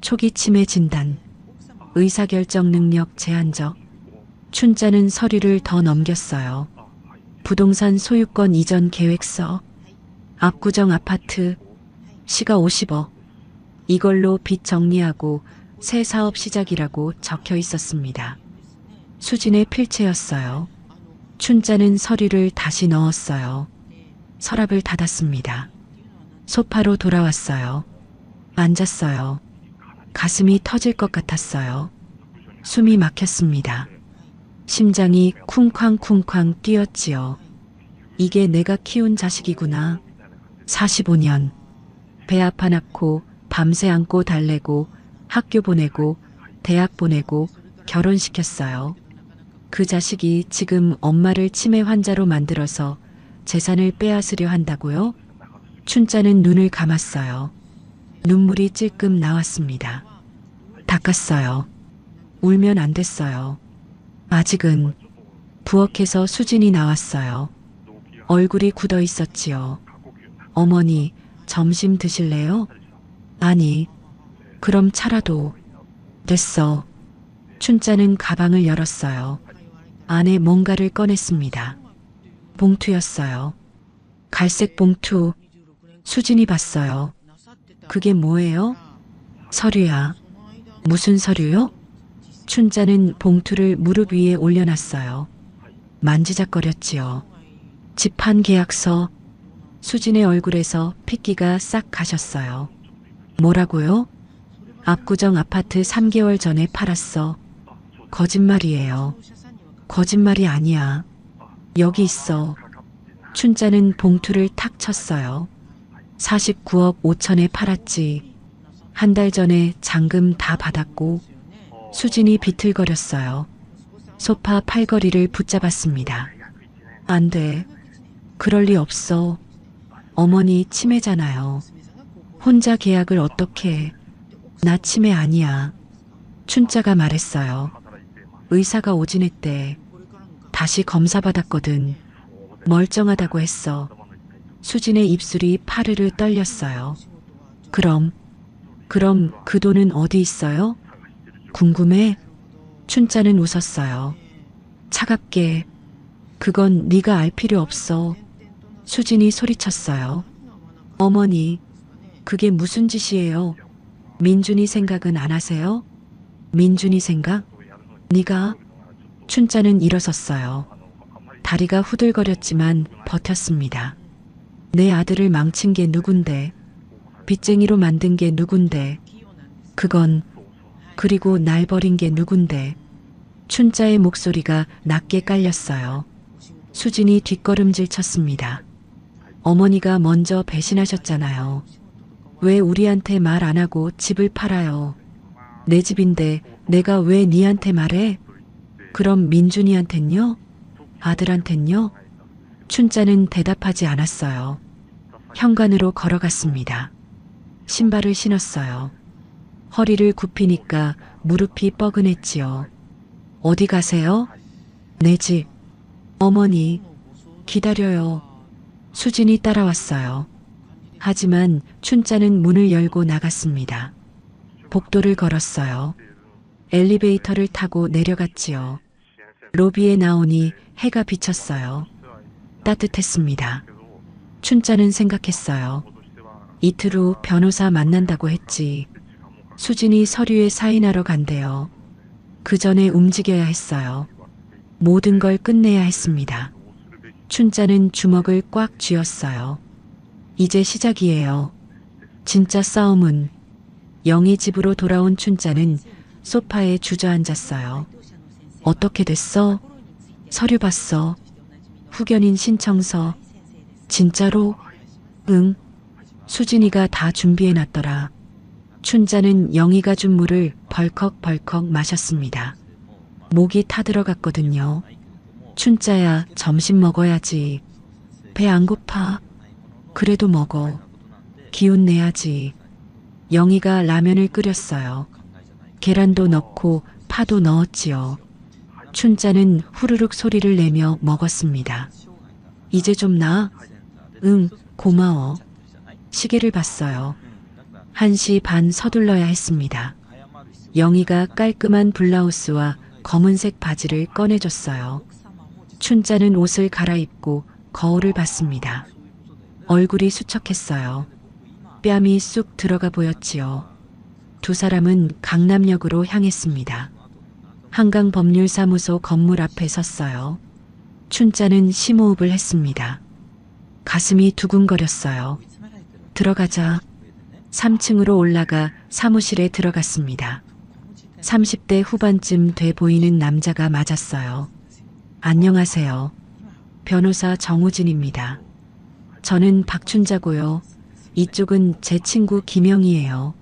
초기 치매 진단, 의사결정 능력 제한적. 춘자는 서류를 더 넘겼어요. 부동산 소유권 이전 계획서, 압구정 아파트, 시가 50억. 이걸로 빚 정리하고 새 사업 시작이라고 적혀 있었습니다. 수진의 필체였어요. 춘자는 서류를 다시 넣었어요. 서랍을 닫았습니다. 소파로 돌아왔어요. 앉았어요. 가슴이 터질 것 같았어요. 숨이 막혔습니다. 심장이 쿵쾅쿵쾅 뛰었지요. 이게 내가 키운 자식이구나. 45년. 배 아파 낳고 밤새 안고 달래고 학교 보내고 대학 보내고 결혼시켰어요. 그 자식이 지금 엄마를 치매 환자로 만들어서 재산을 빼앗으려 한다고요? 춘자는 눈을 감았어요. 눈물이 찔끔 나왔습니다. 닦았어요. 울면 안 됐어요. 아직은. 부엌에서 수진이 나왔어요. 얼굴이 굳어 있었지요. 어머니, 점심 드실래요? 아니, 그럼 차라도. 됐어. 춘자는 가방을 열었어요. 안에 뭔가를 꺼냈습니다. 봉투였어요. 갈색 봉투. 수진이 봤어요. 그게 뭐예요? 서류야. 무슨 서류요? 춘자는 봉투를 무릎 위에 올려놨어요. 만지작거렸지요. 집한 계약서. 수진의 얼굴에서 핏기가 싹 가셨어요. 뭐라고요? 압구정 아파트 3개월 전에 팔았어. 거짓말이에요. 거짓말이 아니야. 여기 있어. 춘자는 봉투를 탁 쳤어요. 49억 5천에 팔았지. 한 달 전에 잔금 다 받았고. 수진이 비틀거렸어요. 소파 팔걸이를 붙잡았습니다. 안 돼. 그럴 리 없어. 어머니 치매잖아요. 혼자 계약을 어떻게 해. 나 치매 아니야. 춘자가 말했어요. 의사가 오진했대. 다시 검사 받았거든. 멀쩡하다고 했어. 수진의 입술이 파르르 떨렸어요. 그럼 그 돈은 어디 있어요? 궁금해? 춘자는 웃었어요. 차갑게. 그건 네가 알 필요 없어. 수진이 소리쳤어요. 어머니, 그게 무슨 짓이에요? 민준이 생각은 안 하세요? 민준이 생각? 네가? 춘자는 일어섰어요. 다리가 후들거렸지만 버텼습니다. 내 아들을 망친 게 누군데? 빚쟁이로 만든 게 누군데? 그건 그리고 날 버린 게 누군데? 춘자의 목소리가 낮게 깔렸어요. 수진이 뒷걸음질 쳤습니다. 어머니가 먼저 배신하셨잖아요. 왜 우리한테 말 안 하고 집을 팔아요? 내 집인데 내가 왜 니한테 말해? 그럼 민준이한텐요? 아들한텐요? 춘자는 대답하지 않았어요. 현관으로 걸어갔습니다. 신발을 신었어요. 허리를 굽히니까 무릎이 뻐근했지요. 어디 가세요? 내 집. 어머니, 기다려요. 수진이 따라왔어요. 하지만 춘자는 문을 열고 나갔습니다. 복도를 걸었어요. 엘리베이터를 타고 내려갔지요. 로비에 나오니 해가 비쳤어요. 따뜻했습니다. 춘자는 생각했어요. 이틀 후 변호사 만난다고 했지. 수진이 서류에 사인하러 간대요. 그 전에 움직여야 했어요. 모든 걸 끝내야 했습니다. 춘자는 주먹을 꽉 쥐었어요. 이제 시작이에요. 진짜 싸움은. 영희 집으로 돌아온 춘자는 소파에 주저앉았어요. 어떻게 됐어? 서류 봤어. 후견인 신청서. 진짜로? 응. 수진이가 다 준비해놨더라. 춘자는 영희가 준 물을 벌컥벌컥 마셨습니다. 목이 타들어갔거든요. 춘자야, 점심 먹어야지. 배 안 고파? 그래도 먹어. 기운 내야지. 영희가 라면을 끓였어요. 계란도 넣고 파도 넣었지요. 춘자는 후루룩 소리를 내며 먹었습니다. 이제 좀 나아? 응, 고마워. 시계를 봤어요. 1시 반 서둘러야 했습니다. 영희가 깔끔한 블라우스와 검은색 바지를 꺼내줬어요. 춘자는 옷을 갈아입고 거울을 봤습니다. 얼굴이 수척했어요. 뺨이 쑥 들어가 보였지요. 두 사람은 강남역으로 향했습니다. 한강법률사무소 건물 앞에 섰어요. 춘자는 심호흡을 했습니다. 가슴이 두근거렸어요. 들어가자. 3층으로 올라가 사무실에 들어갔습니다. 30대 후반쯤 돼 보이는 남자가 맞았어요. 안녕하세요. 변호사 정우진입니다. 저는 박춘자고요. 이쪽은 제 친구 김영희예요.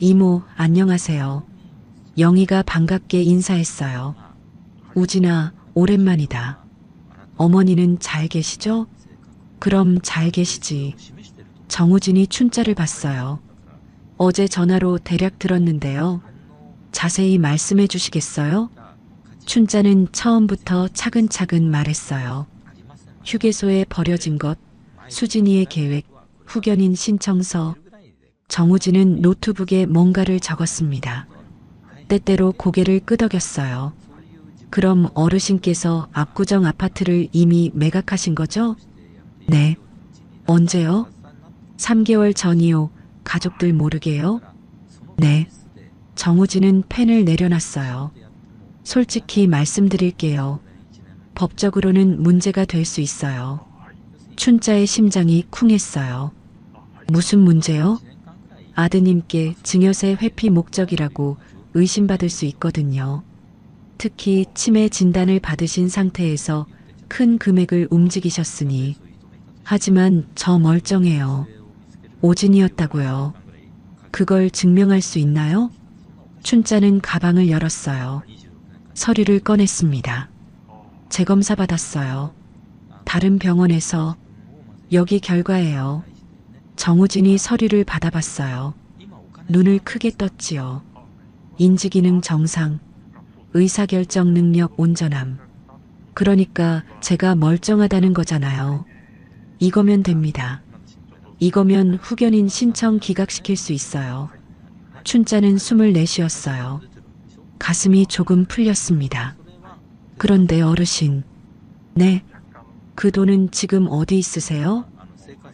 이모, 안녕하세요. 영희가 반갑게 인사했어요. 우진아, 오랜만이다. 어머니는 잘 계시죠? 그럼 잘 계시지. 정우진이 춘자를 봤어요. 어제 전화로 대략 들었는데요. 자세히 말씀해 주시겠어요? 춘자는 처음부터 차근차근 말했어요. 휴게소에 버려진 것, 수진이의 계획, 후견인 신청서. 정우진은 노트북에 뭔가를 적었습니다. 때때로 고개를 끄덕였어요. 그럼 어르신께서 압구정 아파트를 이미 매각하신 거죠? 네. 언제요? 3개월 전이요. 가족들 모르게요? 네. 정우진은 펜을 내려놨어요. 솔직히 말씀드릴게요. 법적으로는 문제가 될 수 있어요. 춘자의 심장이 쿵했어요. 무슨 문제요? 아드님께 증여세 회피 목적이라고 의심받을 수 있거든요. 특히 치매 진단을 받으신 상태에서 큰 금액을 움직이셨으니. 하지만 저 멀쩡해요. 오진이었다고요. 그걸 증명할 수 있나요? 춘자는 가방을 열었어요. 서류를 꺼냈습니다. 재검사 받았어요. 다른 병원에서. 여기 결과예요. 정우진이 서류를 받아봤어요. 눈을 크게 떴지요. 인지기능 정상, 의사결정 능력 온전함. 그러니까 제가 멀쩡하다는 거잖아요. 이거면 됩니다. 이거면 후견인 신청 기각시킬 수 있어요. 춘자는 숨을 내쉬었어요. 가슴이 조금 풀렸습니다. 그런데 어르신. 네. 그 돈은 지금 어디 있으세요?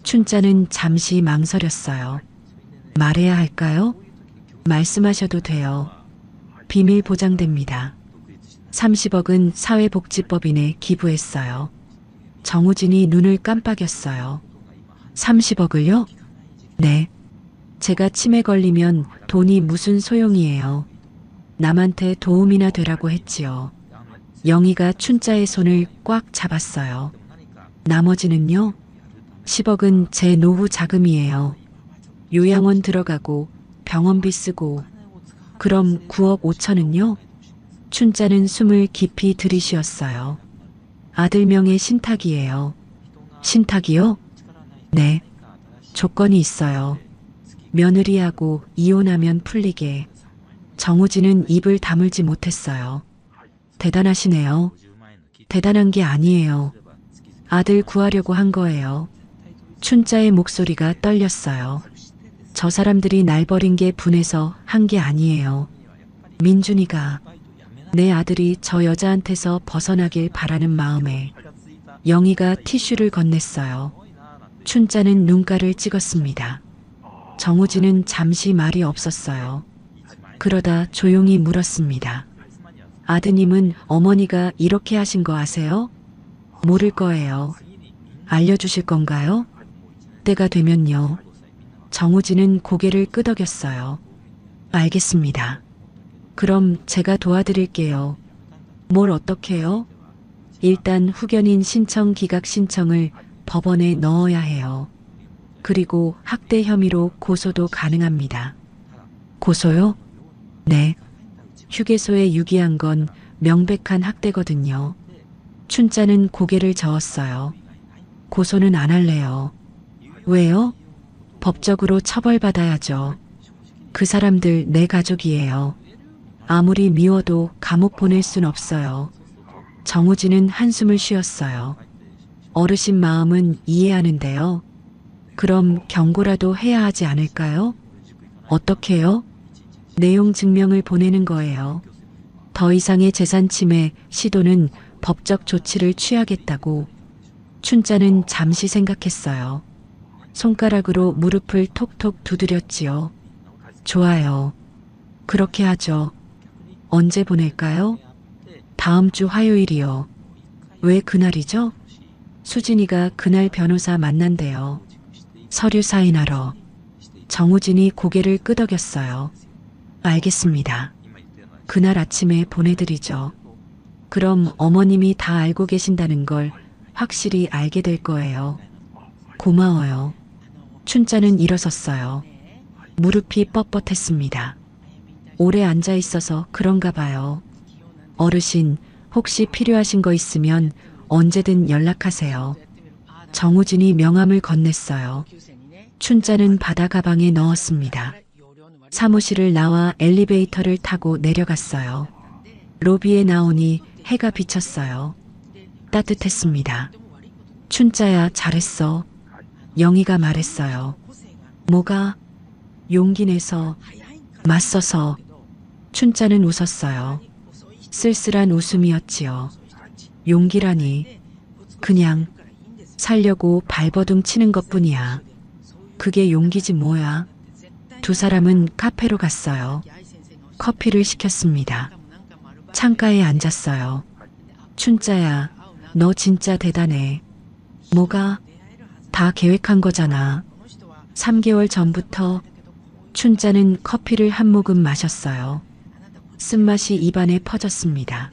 춘자는 잠시 망설였어요. 말해야 할까요? 말씀하셔도 돼요. 비밀 보장됩니다. 30억은 사회복지법인에 기부했어요. 정우진이 눈을 깜빡였어요. 30억을요? 네. 제가 치매 걸리면 돈이 무슨 소용이에요. 남한테 도움이나 되라고 했지요. 영희가 춘자의 손을 꽉 잡았어요. 나머지는요? 10억은 제 노후 자금이에요. 요양원 들어가고 병원비 쓰고. 그럼 9억 5천은요? 춘자는 숨을 깊이 들이쉬었어요. 아들 명의 신탁이에요. 신탁이요? 네. 조건이 있어요. 며느리하고 이혼하면 풀리게. 정우진은 입을 다물지 못했어요. 대단하시네요. 대단한 게 아니에요. 아들 구하려고 한 거예요. 춘자의 목소리가 떨렸어요. 저 사람들이 날 버린 게 분해서 한 게 아니에요. 민준이가 내 아들이 저 여자한테서 벗어나길 바라는 마음에. 영희가 티슈를 건넸어요. 춘자는 눈가를 찍었습니다. 정우진은 잠시 말이 없었어요. 그러다 조용히 물었습니다. 아드님은 어머니가 이렇게 하신 거 아세요? 모를 거예요. 알려주실 건가요? 때가 되면요. 정우진은 고개를 끄덕였어요. 알겠습니다. 그럼 제가 도와드릴게요. 뭘 어떻게요? 일단 후견인 신청 기각 신청을 법원에 넣어야 해요. 그리고 학대 혐의로 고소도 가능합니다. 고소요? 네. 휴게소에 유기한 건 명백한 학대거든요. 춘자는 고개를 저었어요. 고소는 안 할래요. 왜요? 법적으로 처벌받아야죠. 그 사람들 내 가족이에요. 아무리 미워도 감옥 보낼 순 없어요. 정우진은 한숨을 쉬었어요. 어르신 마음은 이해하는데요. 그럼 경고라도 해야 하지 않을까요? 어떻게요? 내용 증명을 보내는 거예요. 더 이상의 재산 침해 시도는 법적 조치를 취하겠다고. 춘자는 잠시 생각했어요. 손가락으로 무릎을 톡톡 두드렸지요. 좋아요. 그렇게 하죠. 언제 보낼까요? 다음 주 화요일이요. 왜 그날이죠? 수진이가 그날 변호사 만난대요. 서류 사인하러. 정우진이 고개를 끄덕였어요. 알겠습니다. 그날 아침에 보내드리죠. 그럼 어머님이 다 알고 계신다는 걸 확실히 알게 될 거예요. 고마워요. 춘자는 일어섰어요. 무릎이 뻣뻣했습니다. 오래 앉아 있어서 그런가 봐요. 어르신, 혹시 필요하신 거 있으면 언제든 연락하세요. 정우진이 명함을 건넸어요. 춘자는 바다 가방에 넣었습니다. 사무실을 나와 엘리베이터를 타고 내려갔어요. 로비에 나오니 해가 비쳤어요. 따뜻했습니다. 춘자야, 잘했어. 영희가 말했어요. 뭐가? 용기 내서, 맞서서. 춘자는 웃었어요. 쓸쓸한 웃음이었지요. 용기라니. 그냥 살려고 발버둥 치는 것뿐이야. 그게 용기지 뭐야. 두 사람은 카페로 갔어요. 커피를 시켰습니다. 창가에 앉았어요. 춘자야, 너 진짜 대단해. 뭐가? 다 계획한 거잖아. 3개월 전부터. 춘자는 커피를 한 모금 마셨어요. 쓴맛이 입안에 퍼졌습니다.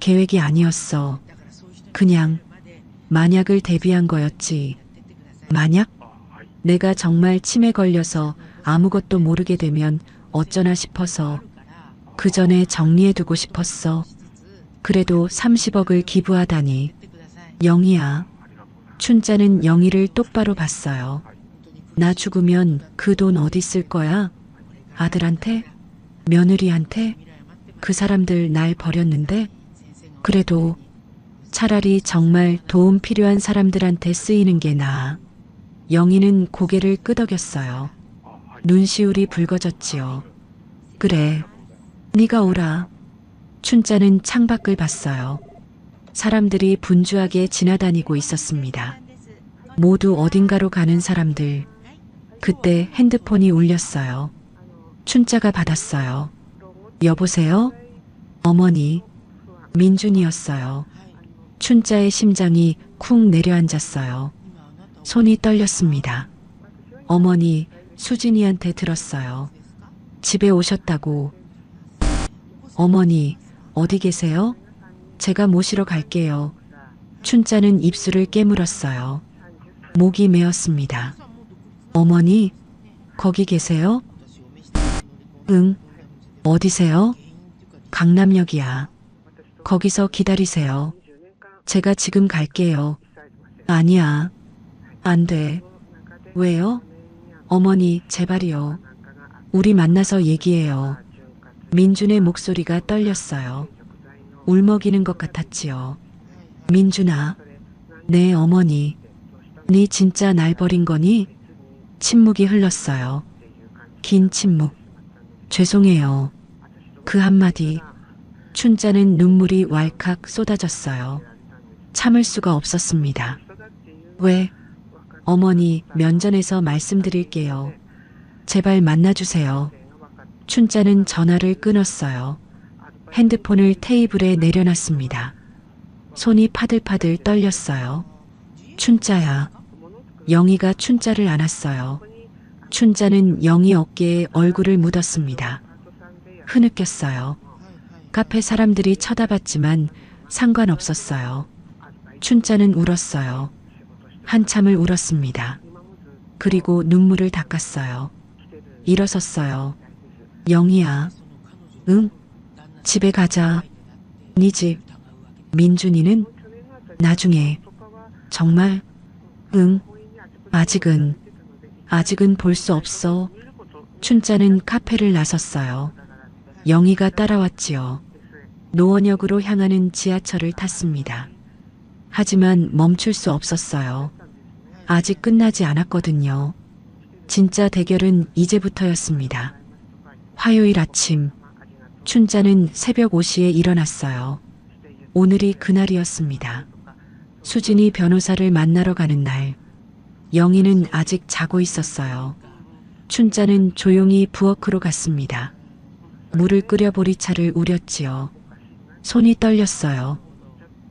계획이 아니었어. 그냥 만약을 대비한 거였지. 만약? 내가 정말 치매 걸려서 아무것도 모르게 되면 어쩌나 싶어서 그 전에 정리해두고 싶었어. 그래도 30억을 기부하다니. 영희야. 춘자는 영희를 똑바로 봤어요. 나 죽으면 그 돈 어디 쓸 거야? 아들한테? 며느리한테? 그 사람들 날 버렸는데? 그래도 차라리 정말 도움 필요한 사람들한테 쓰이는 게 나아. 영희는 고개를 끄덕였어요. 눈시울이 붉어졌지요. 그래, 네가 오라. 춘자는 창밖을 봤어요. 사람들이 분주하게 지나다니고 있었습니다. 모두 어딘가로 가는 사람들. 그때 핸드폰이 울렸어요. 춘자가 받았어요. 여보세요? 어머니. 민준이었어요. 춘자의 심장이 쿵 내려앉았어요. 손이 떨렸습니다. 어머니, 수진이한테 들었어요. 집에 오셨다고. 어머니, 어디 계세요? 제가 모시러 갈게요. 춘자는 입술을 깨물었어요. 목이 메었습니다. 어머니, 거기 계세요? 응. 어디세요? 강남역이야. 거기서 기다리세요. 제가 지금 갈게요. 아니야. 안 돼. 왜요? 어머니, 제발이요. 우리 만나서 얘기해요. 민준의 목소리가 떨렸어요. 울먹이는 것 같았지요. 민준아, 네 어머니. 네 진짜 날 버린 거니? 침묵이 흘렀어요. 긴 침묵. 죄송해요. 그 한마디. 춘자는 눈물이 왈칵 쏟아졌어요. 참을 수가 없었습니다. 왜? 어머니, 면전에서 말씀드릴게요. 제발 만나주세요. 춘자는 전화를 끊었어요. 핸드폰을 테이블에 내려놨습니다. 손이 파들파들 떨렸어요. 춘자야. 영희가 춘자를 안았어요. 춘자는 영희 어깨에 얼굴을 묻었습니다. 흐느꼈어요. 카페 사람들이 쳐다봤지만 상관없었어요. 춘자는 울었어요. 한참을 울었습니다. 그리고 눈물을 닦았어요. 일어섰어요. 영희야. 응? 집에 가자. 네 집. 민준이는? 나중에. 정말? 응. 아직은 볼 수 없어. 춘자는 카페를 나섰어요. 영희가 따라왔지요. 노원역으로 향하는 지하철을 탔습니다. 하지만 멈출 수 없었어요. 아직 끝나지 않았거든요. 진짜 대결은 이제부터였습니다. 화요일 아침, 춘자는 새벽 5시에 일어났어요. 오늘이 그날이었습니다. 수진이 변호사를 만나러 가는 날, 영희는 아직 자고 있었어요. 춘자는 조용히 부엌으로 갔습니다. 물을 끓여 보리차를 우렸지요. 손이 떨렸어요.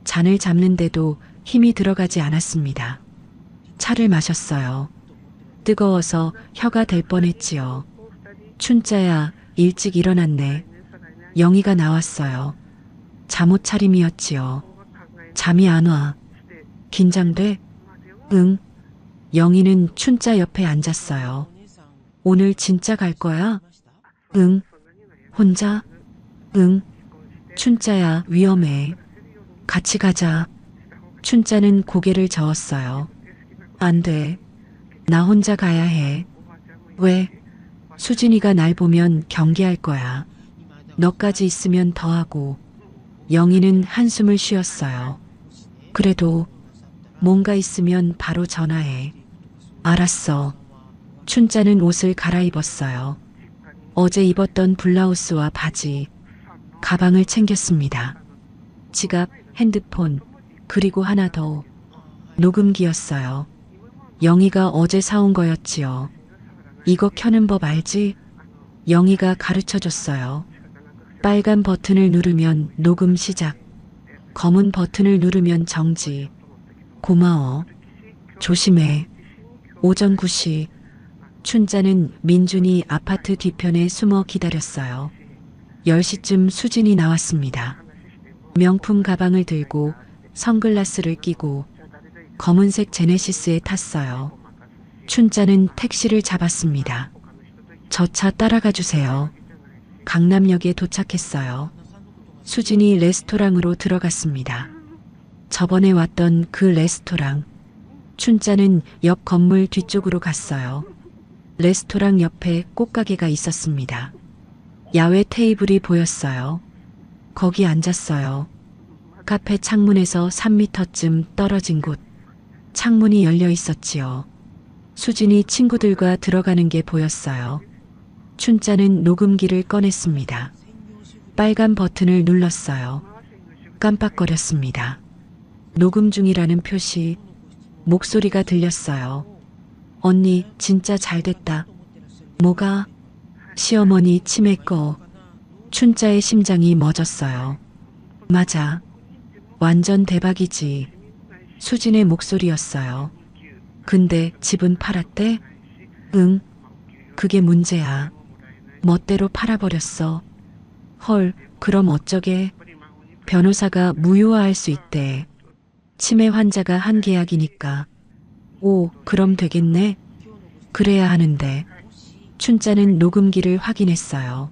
잔을 잡는데도 힘이 들어가지 않았습니다. 차를 마셨어요. 뜨거워서 혀가 될 뻔했지요. 춘자야, 일찍 일어났네. 영희가 나왔어요. 잠옷 차림이었지요. 잠이 안 와. 긴장돼? 응. 영희는 춘자 옆에 앉았어요. 오늘 진짜 갈 거야? 응. 혼자? 응. 춘자야, 위험해. 같이 가자. 춘자는 고개를 저었어요. 안 돼. 나 혼자 가야 해. 왜? 수진이가 날 보면 경계할 거야. 너까지 있으면 더하고. 영희는 한숨을 쉬었어요. 그래도 뭔가 있으면 바로 전화해. 알았어. 춘자는 옷을 갈아입었어요. 어제 입었던 블라우스와 바지, 가방을 챙겼습니다. 지갑, 핸드폰, 그리고 하나 더. 녹음기였어요. 영희가 어제 사온 거였지요. 이거 켜는 법 알지? 영희가 가르쳐줬어요. 빨간 버튼을 누르면 녹음 시작. 검은 버튼을 누르면 정지. 고마워. 조심해. 오전 9시. 춘자는 민준이 아파트 뒤편에 숨어 기다렸어요. 10시쯤 수진이 나왔습니다. 명품 가방을 들고 선글라스를 끼고 검은색 제네시스에 탔어요. 춘자는 택시를 잡았습니다. 저 차 따라가 주세요. 강남역에 도착했어요. 수진이 레스토랑으로 들어갔습니다. 저번에 왔던 그 레스토랑. 춘자는 옆 건물 뒤쪽으로 갔어요. 레스토랑 옆에 꽃가게가 있었습니다. 야외 테이블이 보였어요. 거기 앉았어요. 카페 창문에서 3미터쯤 떨어진 곳. 창문이 열려 있었지요. 수진이 친구들과 들어가는 게 보였어요. 춘자는 녹음기를 꺼냈습니다. 빨간 버튼을 눌렀어요. 깜빡거렸습니다. 녹음 중이라는 표시. 목소리가 들렸어요. 언니, 진짜 잘 됐다. 뭐가? 시어머니 치매 꺼. 춘자의 심장이 멎었어요. 맞아. 완전 대박이지. 수진의 목소리였어요. 근데 집은 팔았대? 응. 그게 문제야. 멋대로 팔아버렸어. 헐, 그럼 어쩌게? 변호사가 무효화할 수 있대. 치매 환자가 한 계약이니까. 오, 그럼 되겠네? 그래야 하는데. 춘자는 녹음기를 확인했어요.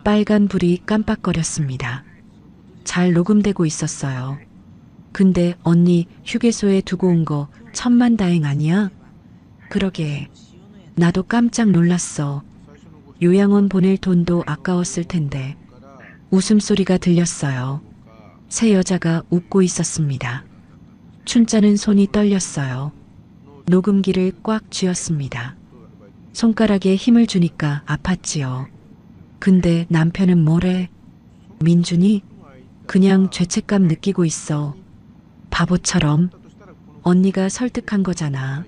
빨간 불이 깜빡거렸습니다. 잘 녹음되고 있었어요. 근데 언니 휴게소에 두고 온 거 천만다행 아니야? 그러게. 나도 깜짝 놀랐어. 요양원 보낼 돈도 아까웠을 텐데. 웃음소리가 들렸어요. 세 여자가 웃고 있었습니다. 춘자는 손이 떨렸어요. 녹음기를 꽉 쥐었습니다. 손가락에 힘을 주니까 아팠지요. 근데 남편은 뭐래? 민준이? 그냥 죄책감 느끼고 있어. 바보처럼. 언니가 설득한 거잖아.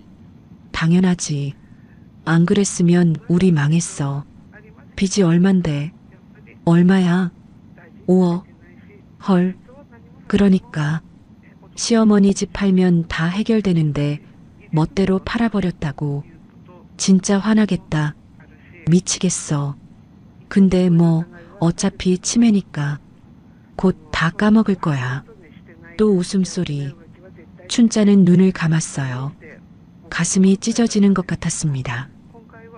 당연하지. 안 그랬으면 우리 망했어. 빚이 얼만데? 얼마야? 5억. 헐. 그러니까. 시어머니 집 팔면 다 해결되는데 멋대로 팔아버렸다고. 진짜 화나겠다. 미치겠어. 근데 뭐 어차피 치매니까 곧 다 까먹을 거야. 또 웃음소리. 춘자는 눈을 감았어요. 가슴이 찢어지는 것 같았습니다.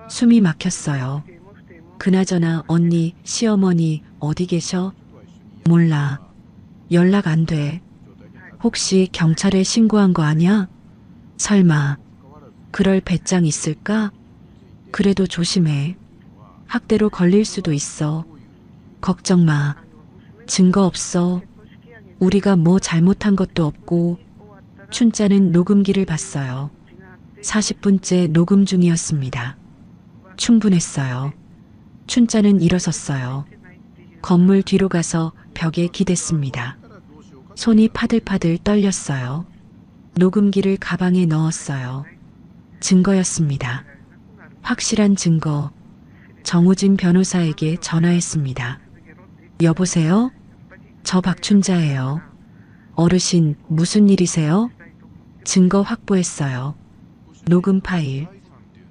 숨이 막혔어요. 그나저나 언니, 시어머니 어디 계셔? 몰라. 연락 안 돼. 혹시 경찰에 신고한 거 아니야? 설마. 그럴 배짱 있을까? 그래도 조심해. 학대로 걸릴 수도 있어. 걱정 마. 증거 없어. 우리가 뭐 잘못한 것도 없고. 춘자는 녹음기를 봤어요. 40분째 녹음 중이었습니다. 충분했어요. 춘자는 일어섰어요. 건물 뒤로 가서 벽에 기댔습니다. 손이 파들파들 떨렸어요. 녹음기를 가방에 넣었어요. 증거였습니다. 확실한 증거. 정우진 변호사에게 전화했습니다. 여보세요? 저 박춘자예요. 어르신, 무슨 일이세요? 증거 확보했어요. 녹음 파일.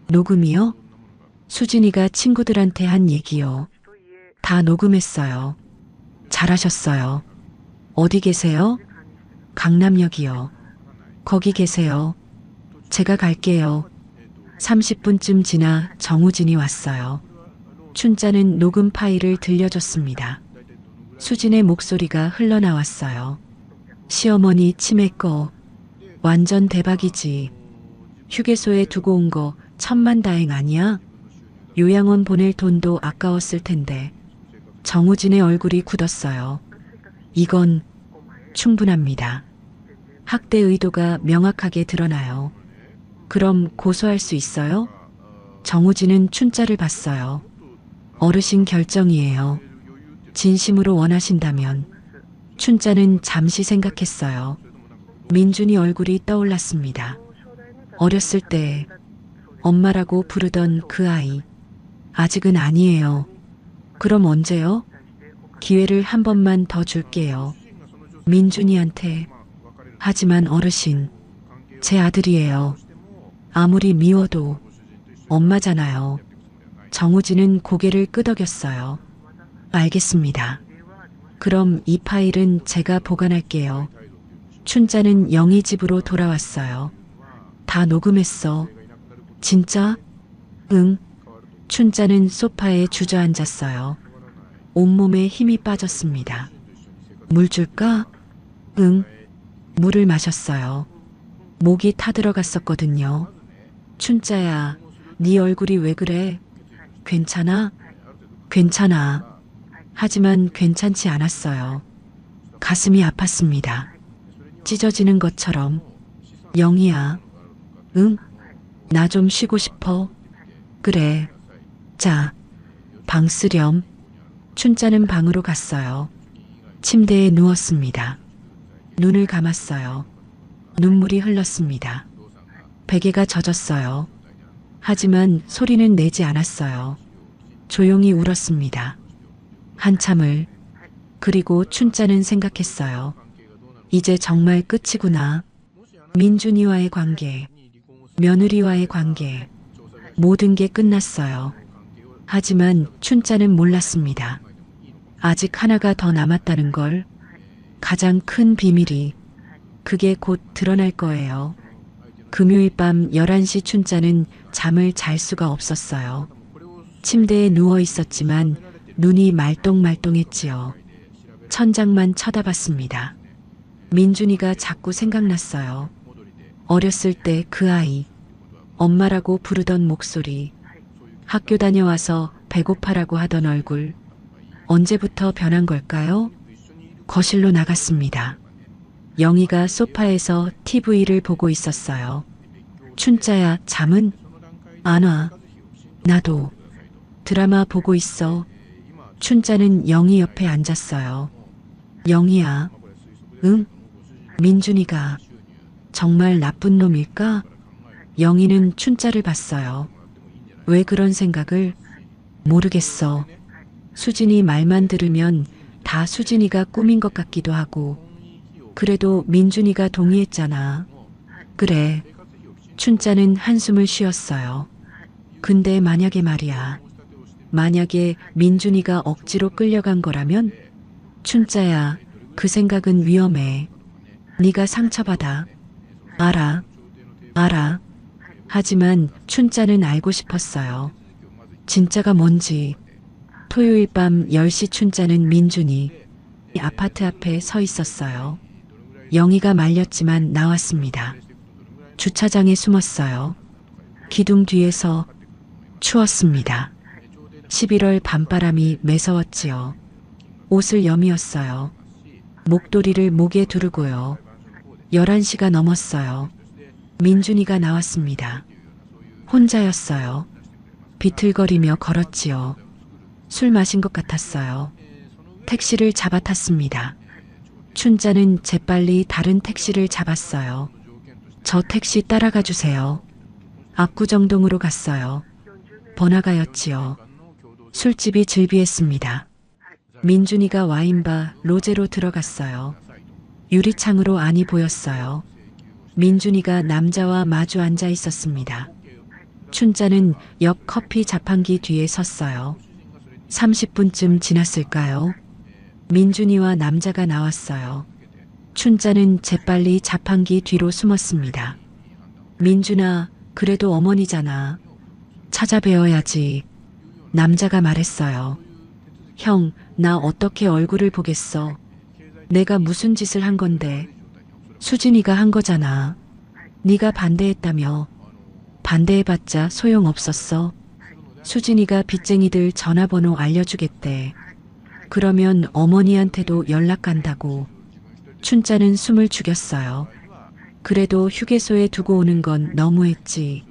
녹음이요? 수진이가 친구들한테 한 얘기요. 다 녹음했어요. 잘하셨어요. 어디 계세요? 강남역이요. 거기 계세요. 제가 갈게요. 30분쯤 지나 정우진이 왔어요. 춘자는 녹음 파일을 들려줬습니다. 수진의 목소리가 흘러나왔어요. 시어머니 치매 거 완전 대박이지. 휴게소에 두고 온 거 천만다행 아니야? 요양원 보낼 돈도 아까웠을 텐데. 정우진의 얼굴이 굳었어요. 이건 충분합니다. 학대 의도가 명확하게 드러나요. 그럼 고소할 수 있어요? 정우진은 춘자를 봤어요. 어르신 결정이에요. 진심으로 원하신다면. 춘자는 잠시 생각했어요. 민준이 얼굴이 떠올랐습니다. 어렸을 때 엄마라고 부르던 그 아이. 아직은 아니에요. 그럼 언제요? 기회를 한 번만 더 줄게요. 민준이한테. 하지만 어르신, 제 아들이에요. 아무리 미워도 엄마잖아요. 정우진은 고개를 끄덕였어요. 알겠습니다. 그럼 이 파일은 제가 보관할게요. 춘자는 영희 집으로 돌아왔어요. 다 녹음했어. 진짜? 응. 춘자는 소파에 주저앉았어요. 온몸에 힘이 빠졌습니다. 물 줄까? 응. 물을 마셨어요. 목이 타들어갔었거든요. 춘자야, 네 얼굴이 왜 그래? 괜찮아? 괜찮아. 하지만 괜찮지 않았어요. 가슴이 아팠습니다. 찢어지는 것처럼. 영희야. 응? 나 좀 쉬고 싶어. 그래. 자, 방 쓰렴. 춘자는 방으로 갔어요. 침대에 누웠습니다. 눈을 감았어요. 눈물이 흘렀습니다. 베개가 젖었어요. 하지만 소리는 내지 않았어요. 조용히 울었습니다. 한참을. 그리고 춘자는 생각했어요. 이제 정말 끝이구나. 민준이와의 관계, 며느리와의 관계, 모든 게 끝났어요. 하지만 춘자는 몰랐습니다. 아직 하나가 더 남았다는 걸. 가장 큰 비밀이. 그게 곧 드러날 거예요. 금요일 밤 11시 춘자는 잠을 잘 수가 없었어요. 침대에 누워 있었지만 눈이 말똥말똥했지요. 천장만 쳐다봤습니다. 민준이가 자꾸 생각났어요. 어렸을 때 그 아이, 엄마라고 부르던 목소리, 학교 다녀와서 배고파라고 하던 얼굴, 언제부터 변한 걸까요? 거실로 나갔습니다. 영희가 소파에서 TV를 보고 있었어요. 춘자야, 잠은 안 와. 나도 드라마 보고 있어. 춘자는 영희 옆에 앉았어요. 영희야. 응? 민준이가 정말 나쁜 놈일까? 영희는 춘자를 봤어요. 왜 그런 생각을? 모르겠어. 수진이 말만 들으면 다 수진이가 꾸민 것 같기도 하고. 그래도 민준이가 동의했잖아. 그래. 춘자는 한숨을 쉬었어요. 근데 만약에 말이야. 만약에 민준이가 억지로 끌려간 거라면? 춘자야, 그 생각은 위험해. 네가 상처받아. 알아. 하지만 춘자는 알고 싶었어요. 진짜가 뭔지. 토요일 밤 10시 춘자는 민준이 아파트 앞에 서 있었어요. 영희가 말렸지만 나왔습니다. 주차장에 숨었어요. 기둥 뒤에서 추웠습니다. 11월 밤바람이 매서웠지요. 옷을 여미었어요. 목도리를 목에 두르고요. 11시가 넘었어요. 민준이가 나왔습니다. 혼자였어요. 비틀거리며 걸었지요. 술 마신 것 같았어요. 택시를 잡아탔습니다. 춘자는 재빨리 다른 택시를 잡았어요. 저 택시 따라가 주세요. 압구정동으로 갔어요. 번화가였지요. 술집이 즐비했습니다. 민준이가 와인바 로제로 들어갔어요. 유리창으로 안이 보였어요. 민준이가 남자와 마주 앉아 있었습니다. 춘자는 옆 커피 자판기 뒤에 섰어요. 30분쯤 지났을까요? 민준이와 남자가 나왔어요. 춘자는 재빨리 자판기 뒤로 숨었습니다. 민준아, 그래도 어머니잖아. 찾아뵈어야지. 남자가 말했어요. 형, 나 어떻게 얼굴을 보겠어. 내가 무슨 짓을 한 건데. 수진이가 한 거잖아. 네가 반대했다며. 반대해봤자 소용없었어. 수진이가 빚쟁이들 전화번호 알려주겠대. 그러면 어머니한테도 연락 간다고. 춘자는 숨을 죽였어요. 그래도 휴게소에 두고 오는 건 너무했지.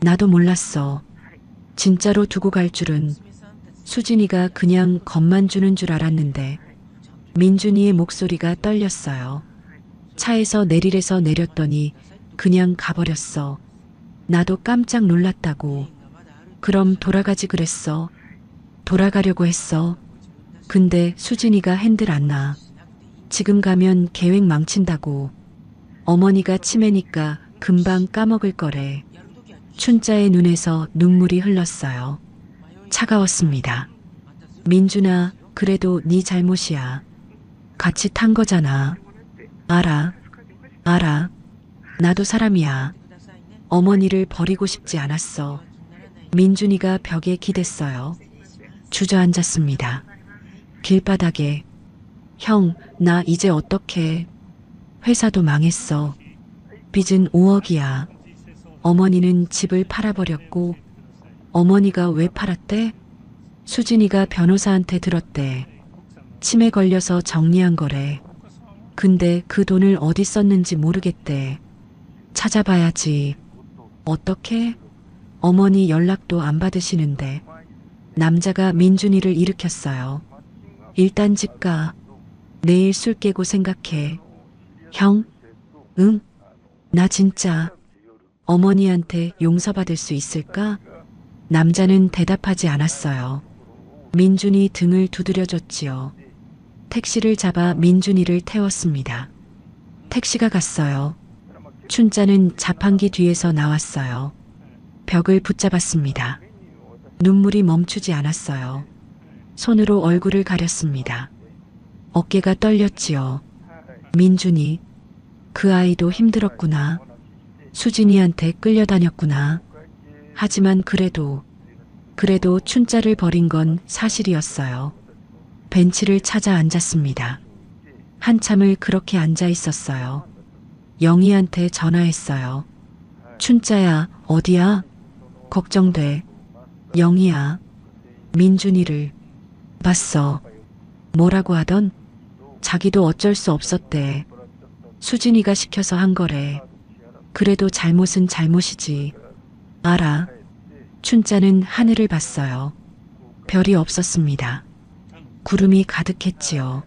나도 몰랐어. 진짜로 두고 갈 줄은. 수진이가 그냥 겁만 주는 줄 알았는데. 민준이의 목소리가 떨렸어요. 차에서 내리래서 내렸더니 그냥 가버렸어. 나도 깜짝 놀랐다고. 그럼 돌아가지 그랬어. 돌아가려고 했어. 근데 수진이가 핸들 안 놔. 지금 가면 계획 망친다고. 어머니가 치매니까 금방 까먹을 거래. 춘자의 눈에서 눈물이 흘렀어요. 차가웠습니다. 민준아, 그래도 네 잘못이야. 같이 탄 거잖아. 알아. 나도 사람이야. 어머니를 버리고 싶지 않았어. 민준이가 벽에 기댔어요. 주저앉았습니다. 길바닥에. 형, 나 이제 어떡해. 회사도 망했어. 빚은 5억이야. 어머니는 집을 팔아버렸고. 어머니가 왜 팔았대? 수진이가 변호사한테 들었대. 치매 걸려서 정리한 거래. 근데 그 돈을 어디 썼는지 모르겠대. 찾아봐야지. 어떻게? 어머니 연락도 안 받으시는데. 남자가 민준이를 일으켰어요. 일단 집 가. 내일 술 깨고 생각해. 형? 응? 나 진짜 어머니한테 용서받을 수 있을까? 남자는 대답하지 않았어요. 민준이 등을 두드려줬지요. 택시를 잡아 민준이를 태웠습니다. 택시가 갔어요. 춘자는 자판기 뒤에서 나왔어요. 벽을 붙잡았습니다. 눈물이 멈추지 않았어요. 손으로 얼굴을 가렸습니다. 어깨가 떨렸지요. 민준이, 그 아이도 힘들었구나. 수진이한테 끌려다녔구나. 하지만 그래도 춘자를 버린 건 사실이었어요. 벤치를 찾아 앉았습니다. 한참을 그렇게 앉아 있었어요. 영희한테 전화했어요. 춘자야, 어디야? 걱정돼. 영희야, 민준이를 봤어. 뭐라고 하던? 자기도 어쩔 수 없었대. 수진이가 시켜서 한 거래. 그래도 잘못은 잘못이지. 알아. 춘자는 하늘을 봤어요. 별이 없었습니다. 구름이 가득했지요.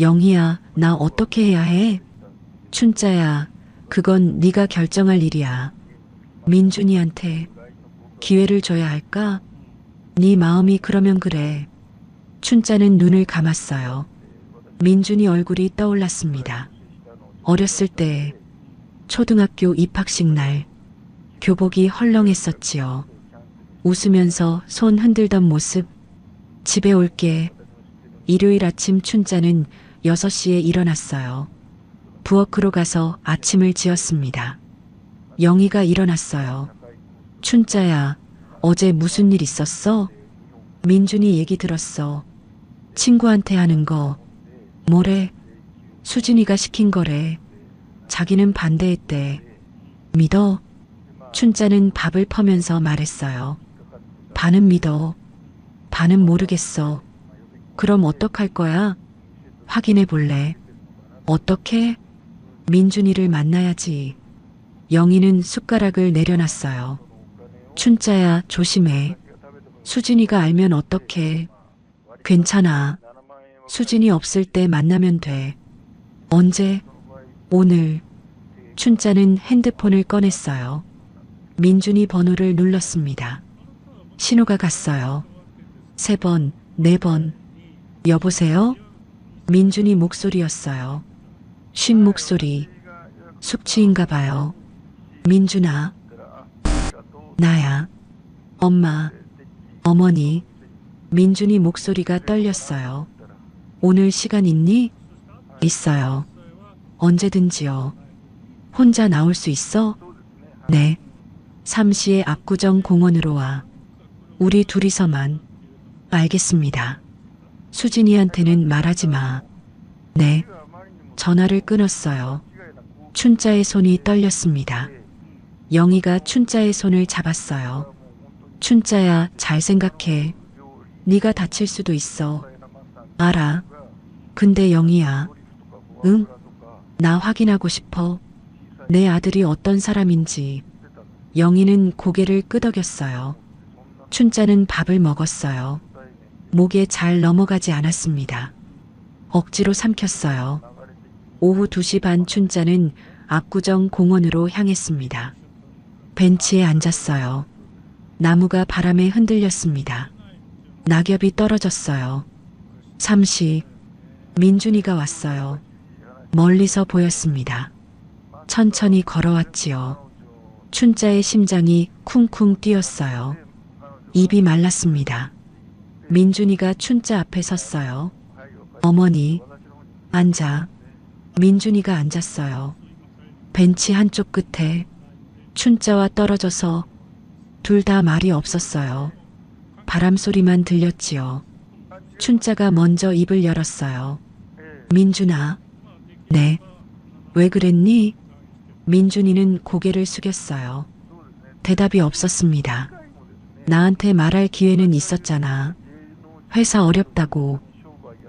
영희야, 나 어떻게 해야 해? 춘자야, 그건 네가 결정할 일이야. 민준이한테 기회를 줘야 할까? 네 마음이 그러면 그래. 춘자는 눈을 감았어요. 민준이 얼굴이 떠올랐습니다. 어렸을 때 초등학교 입학식 날 교복이 헐렁했었지요. 웃으면서 손 흔들던 모습. 집에 올게. 일요일 아침 춘자는 6시에 일어났어요. 부엌으로 가서 아침을 지었습니다. 영희가 일어났어요. 춘자야, 어제 무슨 일 있었어? 민준이 얘기 들었어. 친구한테 하는 거. 뭐래? 수진이가 시킨 거래. 자기는 반대했대. 믿어? 춘자는 밥을 퍼면서 말했어요. 반은 믿어. 반은 모르겠어. 그럼 어떡할 거야? 확인해 볼래? 어떻게? 민준이를 만나야지. 영희는 숟가락을 내려놨어요. 춘자야, 조심해. 수진이가 알면 어떡해. 괜찮아. 수진이 없을 때 만나면 돼. 언제? 오늘. 춘자는 핸드폰을 꺼냈어요. 민준이 번호를 눌렀습니다. 신호가 갔어요. 3번, 4번. 여보세요? 민준이 목소리였어요. 쉰 목소리. 숙취인가 봐요. 민준아. 나야. 엄마. 어머니. 민준이 목소리가 떨렸어요. 오늘 시간 있니? 있어요. 언제든지요. 혼자 나올 수 있어? 네. 3시에 압구정 공원으로 와. 우리 둘이서만. 알겠습니다. 수진이한테는 말하지 마. 네. 전화를 끊었어요. 춘자의 손이 떨렸습니다. 영희가 춘자의 손을 잡았어요. 춘자야, 잘 생각해. 네가 다칠 수도 있어. 알아. 근데 영희야. 응? 나 확인하고 싶어. 내 아들이 어떤 사람인지. 영희는 고개를 끄덕였어요. 춘자는 밥을 먹었어요. 목에 잘 넘어가지 않았습니다. 억지로 삼켰어요. 오후 2시 반 춘자는 압구정 공원으로 향했습니다. 벤치에 앉았어요. 나무가 바람에 흔들렸습니다. 낙엽이 떨어졌어요. 3시. 민준이가 왔어요. 멀리서 보였습니다. 천천히 걸어왔지요. 춘자의 심장이 쿵쿵 뛰었어요. 입이 말랐습니다. 민준이가 춘자 앞에 섰어요. 어머니, 앉아. 민준이가 앉았어요. 벤치 한쪽 끝에 춘자와 떨어져서 둘 다 말이 없었어요. 바람 소리만 들렸지요. 춘자가 먼저 입을 열었어요. 민준아. 네. 왜 그랬니? 민준이는 고개를 숙였어요. 대답이 없었습니다. 나한테 말할 기회는 있었잖아. 회사 어렵다고,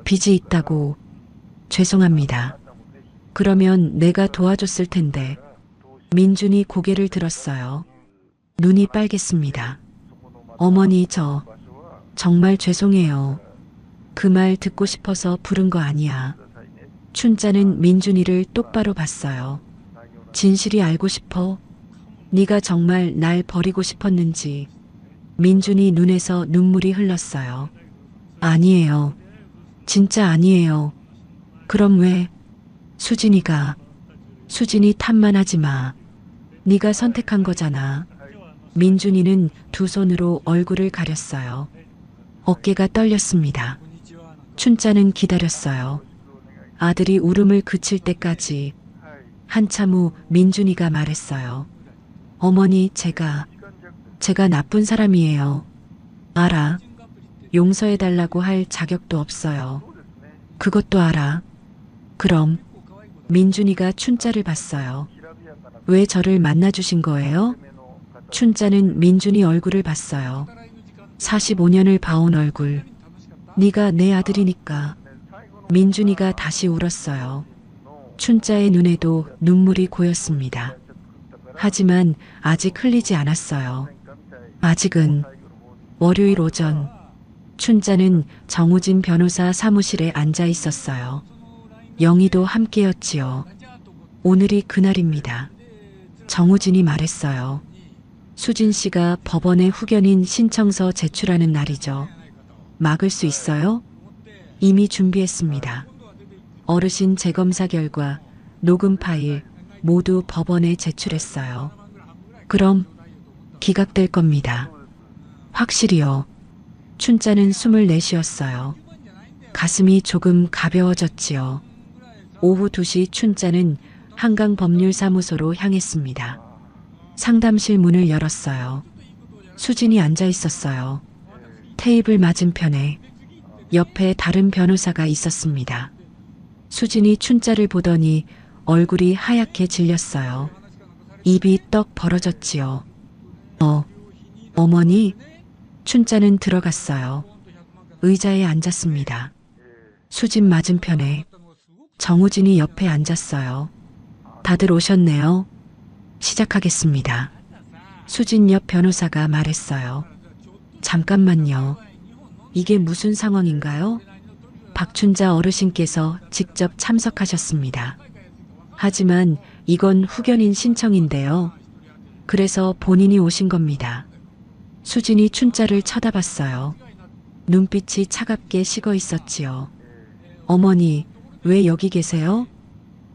빚이 있다고. 죄송합니다. 그러면 내가 도와줬을 텐데. 민준이 고개를 들었어요. 눈이 빨갰습니다. 어머니, 저 정말 죄송해요. 그 말 듣고 싶어서 부른 거 아니야. 춘자는 민준이를 똑바로 봤어요. 진실이 알고 싶어? 네가 정말 날 버리고 싶었는지. 민준이 눈에서 눈물이 흘렀어요. 아니에요. 진짜 아니에요. 그럼 왜? 수진이 탓만 하지 마. 네가 선택한 거잖아. 민준이는 두 손으로 얼굴을 가렸어요. 어깨가 떨렸습니다. 춘자는 기다렸어요. 아들이 울음을 그칠 때까지. 한참 후 민준이가 말했어요. 어머니, 제가 나쁜 사람이에요. 알아. 용서해달라고 할 자격도 없어요. 그것도 알아. 그럼 민준이가 춘자를 봤어요. 왜 저를 만나주신 거예요? 춘자는 민준이 얼굴을 봤어요. 45년을 봐온 얼굴. 네가 내 아들이니까. 민준이가 다시 울었어요. 춘자의 눈에도 눈물이 고였습니다. 하지만 아직 흘리지 않았어요. 아직은. 월요일 오전 춘자는 정우진 변호사 사무실에 앉아 있었어요. 영희도 함께였지요. 오늘이 그날입니다. 정우진이 말했어요. 수진 씨가 법원에 후견인 신청서 제출하는 날이죠. 막을 수 있어요? 이미 준비했습니다. 어르신 재검사 결과, 녹음 파일 모두 법원에 제출했어요. 그럼 기각될 겁니다. 확실히요. 춘자는 숨을 내쉬었어요. 가슴이 조금 가벼워졌지요. 오후 2시 춘자는 한강법률사무소로 향했습니다. 상담실 문을 열었어요. 수진이 앉아 있었어요. 테이블 맞은편에 옆에 다른 변호사가 있었습니다. 수진이 춘자를 보더니 얼굴이 하얗게 질렸어요. 입이 떡 벌어졌지요. 어머니? 춘자는 들어갔어요. 의자에 앉았습니다. 수진 맞은편에 정우진이 옆에 앉았어요. 다들 오셨네요. 시작하겠습니다. 수진 옆 변호사가 말했어요. 잠깐만요. 이게 무슨 상황인가요? 박춘자 어르신께서 직접 참석하셨습니다. 하지만 이건 후견인 신청인데요. 그래서 본인이 오신 겁니다. 수진이 춘자를 쳐다봤어요. 눈빛이 차갑게 식어 있었지요. 어머니, 왜 여기 계세요?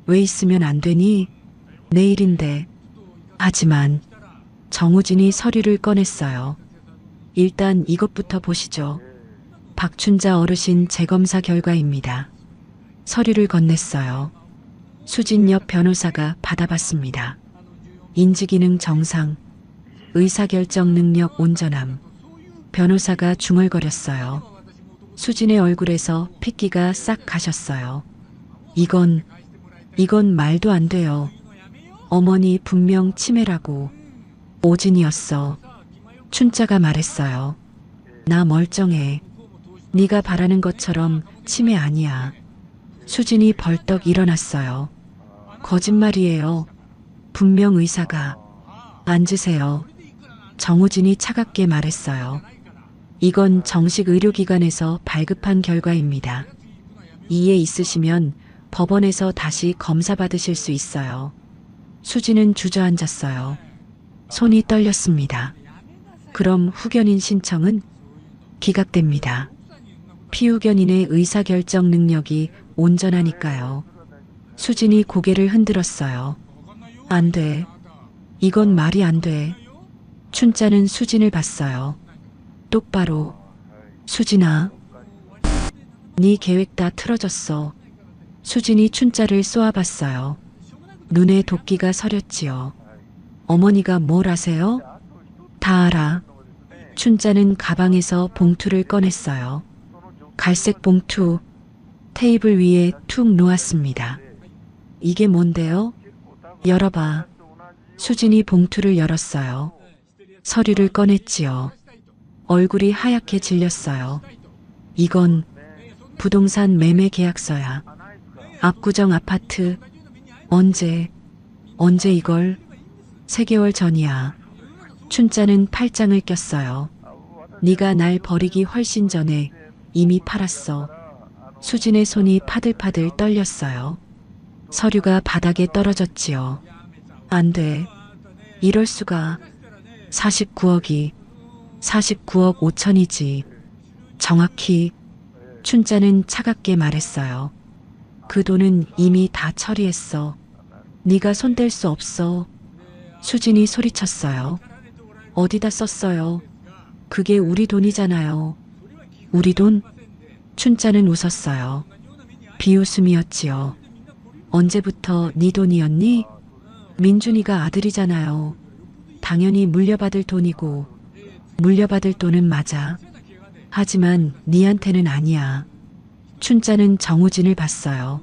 왜 있으면 안 되니? 내일인데. 하지만 정우진이 서류를 꺼냈어요. 일단 이것부터 보시죠. 박춘자 어르신 재검사 결과입니다. 서류를 건넸어요. 수진 옆 변호사가 받아봤습니다. 인지기능 정상, 의사결정 능력 온전함. 변호사가 중얼거렸어요. 수진의 얼굴에서 핏기가 싹 가셨어요. 이건 말도 안 돼요. 어머니 분명 치매라고. 오진이었어. 춘자가 말했어요. 나 멀쩡해. 네가 바라는 것처럼 치매 아니야. 수진이 벌떡 일어났어요. 거짓말이에요. 분명 의사가. 앉으세요. 정우진이 차갑게 말했어요. 이건 정식 의료기관에서 발급한 결과입니다. 이해 있으시면 법원에서 다시 검사 받으실 수 있어요. 수진은 주저앉았어요. 손이 떨렸습니다. 그럼 후견인 신청은 기각됩니다. 피후견인의 의사결정 능력이 온전하니까요. 수진이 고개를 흔들었어요. 안 돼. 이건 말이 안 돼. 춘자는 수진을 봤어요. 똑바로. 수진아. 네 계획 다 틀어졌어. 수진이 춘자를 쏘아봤어요. 눈에 도끼가 서렸지요. 어머니가 뭘 아세요? 다 알아. 춘자는 가방에서 봉투를 꺼냈어요. 갈색 봉투. 테이블 위에 툭 놓았습니다. 이게 뭔데요? 열어봐. 수진이 봉투를 열었어요. 서류를 꺼냈지요. 얼굴이 하얗게 질렸어요. 이건 부동산 매매 계약서야. 압구정 아파트. 언제 이걸? 3개월 전이야. 춘자는 팔짱을 꼈어요. 네가 날 버리기 훨씬 전에 이미 팔았어. 수진의 손이 파들파들 떨렸어요. 서류가 바닥에 떨어졌지요. 안 돼. 이럴 수가. 49억이 49억 5천이지. 정확히. 춘자는 차갑게 말했어요. 그 돈은 이미 다 처리했어. 네가 손댈 수 없어. 수진이 소리쳤어요. 어디다 썼어요? 그게 우리 돈이잖아요. 우리 돈? 춘자는 웃었어요. 비웃음이었지요. 언제부터 네 돈이었니? 민준이가 아들이잖아요. 당연히 물려받을 돈이고 물려받을 돈은 맞아. 하지만 니한테는 아니야. 춘자는 정우진을 봤어요.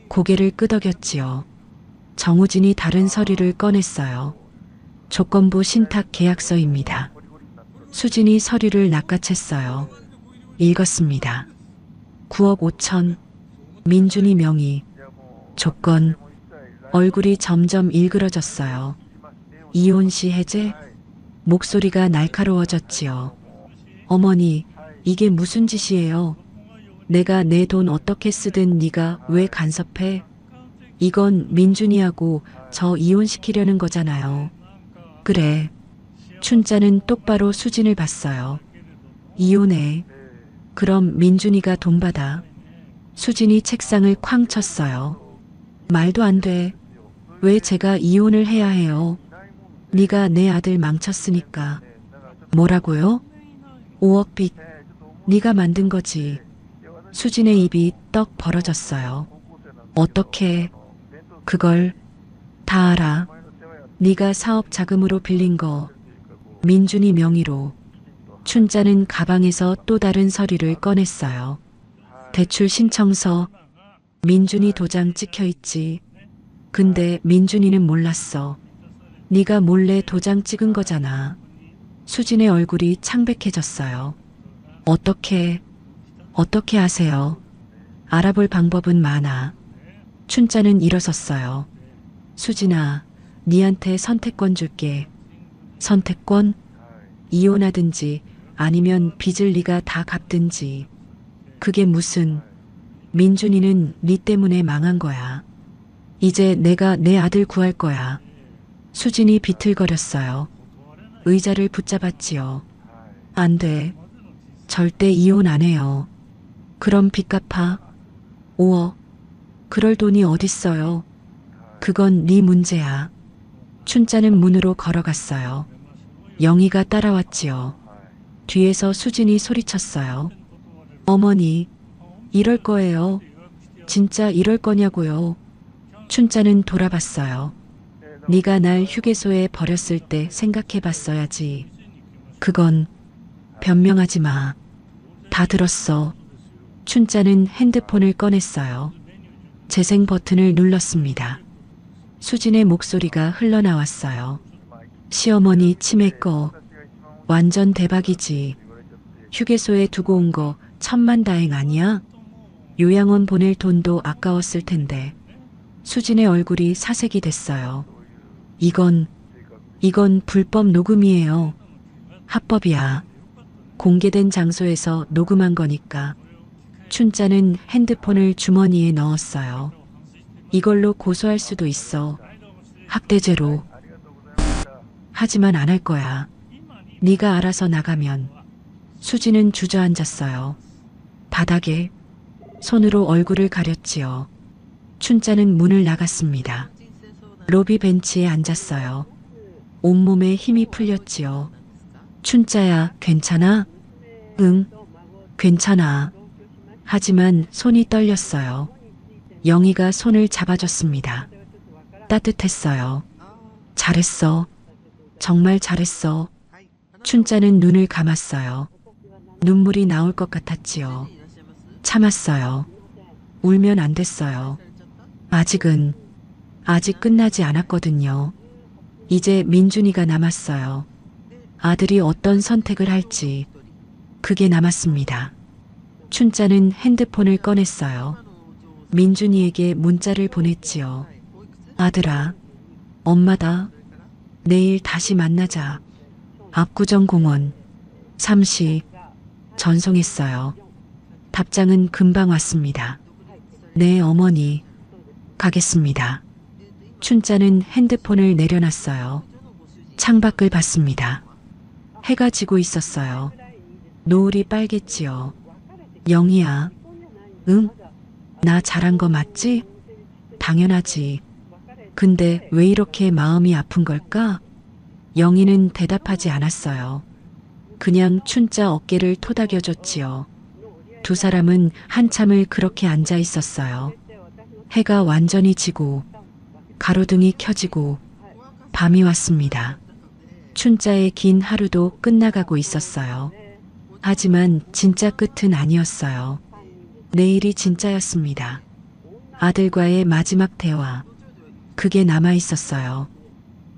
고개를 끄덕였지요. 정우진이 다른 서류를 꺼냈어요. 조건부 신탁 계약서입니다. 수진이 서류를 낚아챘어요. 읽었습니다. 9억 5천, 민준이 명의, 조건, 얼굴이 점점 일그러졌어요. 이혼 시 해제? 목소리가 날카로워졌지요. 어머니, 이게 무슨 짓이에요? 내가 내 돈 어떻게 쓰든 네가 왜 간섭해? 이건 민준이하고 저 이혼시키려는 거잖아요. 그래. 춘자는 똑바로 수진을 봤어요. 이혼해. 그럼 민준이가 돈 받아. 수진이 책상을 쾅 쳤어요. 말도 안 돼. 왜 제가 이혼을 해야 해요? 네가 내 아들 망쳤으니까. 뭐라고요? 5억 빚. 네가 만든 거지. 수진의 입이 떡 벌어졌어요. 어떻게 그걸 다 알아. 네가 사업 자금으로 빌린 거 민준이 명의로. 춘자는 가방에서 또 다른 서류를 꺼냈어요. 대출 신청서. 민준이 도장 찍혀 있지. 근데 민준이는 몰랐어. 네가 몰래 도장 찍은 거잖아. 수진의 얼굴이 창백해졌어요. 어떻게 하세요? 알아볼 방법은 많아. 춘자는 일어섰어요. 수진아, 니한테 선택권 줄게. 선택권? 이혼하든지 아니면 빚을 네가 다 갚든지. 그게 무슨. 민준이는 네 때문에 망한 거야. 이제 내가 내 아들 구할 거야. 수진이 비틀거렸어요. 의자를 붙잡았지요. 안 돼. 절대 이혼 안 해요. 그럼 빚 갚아. 5억. 그럴 돈이 어딨어요. 그건 네 문제야. 춘자는 문으로 걸어갔어요. 영희가 따라왔지요. 뒤에서 수진이 소리쳤어요. 어머니, 이럴 거예요. 진짜 이럴 거냐고요. 춘자는 돌아봤어요. 네가 날 휴게소에 버렸을 때 생각해봤어야지. 그건 변명하지 마. 다 들었어. 춘자는 핸드폰을 꺼냈어요. 재생 버튼을 눌렀습니다. 수진의 목소리가 흘러나왔어요. 시어머니 치매 꺼. 완전 대박이지. 휴게소에 두고 온 거 천만다행 아니야? 요양원 보낼 돈도 아까웠을 텐데. 수진의 얼굴이 사색이 됐어요. 이건 불법 녹음이에요. 합법이야. 공개된 장소에서 녹음한 거니까. 춘자는 핸드폰을 주머니에 넣었어요. 이걸로 고소할 수도 있어. 학대죄로. 하지만 안 할 거야. 네가 알아서 나가면. 수진은 주저앉았어요. 바닥에 손으로 얼굴을 가렸지요. 춘자는 문을 나갔습니다. 로비 벤치에 앉았어요. 온몸에 힘이 풀렸지요. 춘자야, 괜찮아? 응, 괜찮아. 하지만 손이 떨렸어요. 영희가 손을 잡아줬습니다. 따뜻했어요. 잘했어. 정말 잘했어. 춘자는 눈을 감았어요. 눈물이 나올 것 같았지요. 참았어요. 울면 안 됐어요. 아직 끝나지 않았거든요. 이제 민준이가 남았어요. 아들이 어떤 선택을 할지. 그게 남았습니다. 춘자는 핸드폰을 꺼냈어요. 민준이에게 문자를 보냈지요. 아들아, 엄마다. 내일 다시 만나자. 압구정공원 3시. 전송했어요. 답장은 금방 왔습니다. 네, 어머니. 가겠습니다. 춘자는 핸드폰을 내려놨어요. 창밖을 봤습니다. 해가 지고 있었어요. 노을이 빨갰지요. 영희야. 응? 나 잘한 거 맞지? 당연하지. 근데 왜 이렇게 마음이 아픈 걸까? 영희는 대답하지 않았어요. 그냥 춘자 어깨를 토닥여줬지요. 두 사람은 한참을 그렇게 앉아 있었어요. 해가 완전히 지고 가로등이 켜지고 밤이 왔습니다. 춘자의 긴 하루도 끝나가고 있었어요. 하지만 진짜 끝은 아니었어요. 내일이 진짜였습니다. 아들과의 마지막 대화. 그게 남아 있었어요.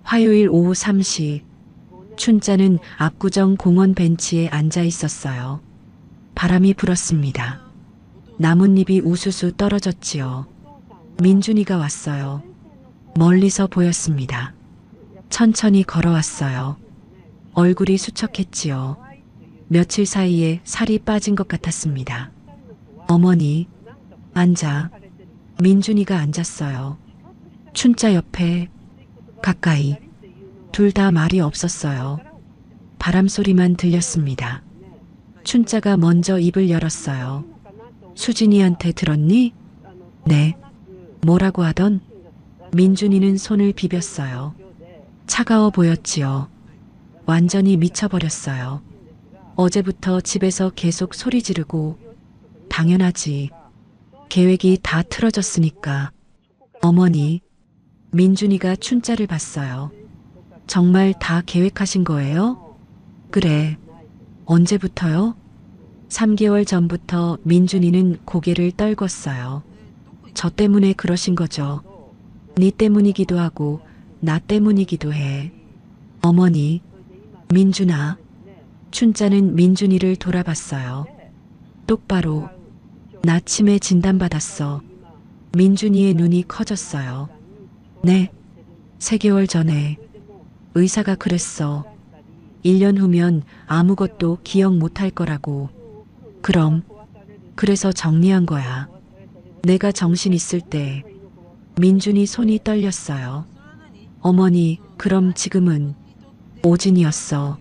화요일 오후 3시. 춘자는 압구정 공원 벤치에 앉아 있었어요. 바람이 불었습니다. 나뭇잎이 우수수 떨어졌지요. 민준이가 왔어요. 멀리서 보였습니다. 천천히 걸어왔어요. 얼굴이 수척했지요. 며칠 사이에 살이 빠진 것 같았습니다. 어머니, 앉아. 민준이가 앉았어요. 춘자 옆에, 가까이. 둘 다 말이 없었어요. 바람 소리만 들렸습니다. 춘자가 먼저 입을 열었어요. 수진이한테 들었니? 네. 뭐라고 하던? 민준이는 손을 비볐어요. 차가워 보였지요. 완전히 미쳐버렸어요. 어제부터 집에서 계속 소리 지르고, 당연하지. 계획이 다 틀어졌으니까. 어머니, 민준이가 춘자를 봤어요. 정말 다 계획하신 거예요? 그래. 언제부터요? 3개월 전부터 민준이는 고개를 떨궜어요. 저 때문에 그러신 거죠. 네 때문이기도 하고 나 때문이기도 해. 어머니, 민준아. 춘자는 민준이를 돌아봤어요. 똑바로. 나 치매 진단받았어. 민준이의 눈이 커졌어요. 네. 3개월 전에. 의사가 그랬어. 1년 후면 아무것도 기억 못할 거라고. 그럼. 그래서 정리한 거야. 내가 정신 있을 때. 민준이 손이 떨렸어요. 어머니, 그럼 지금은 오진이었어.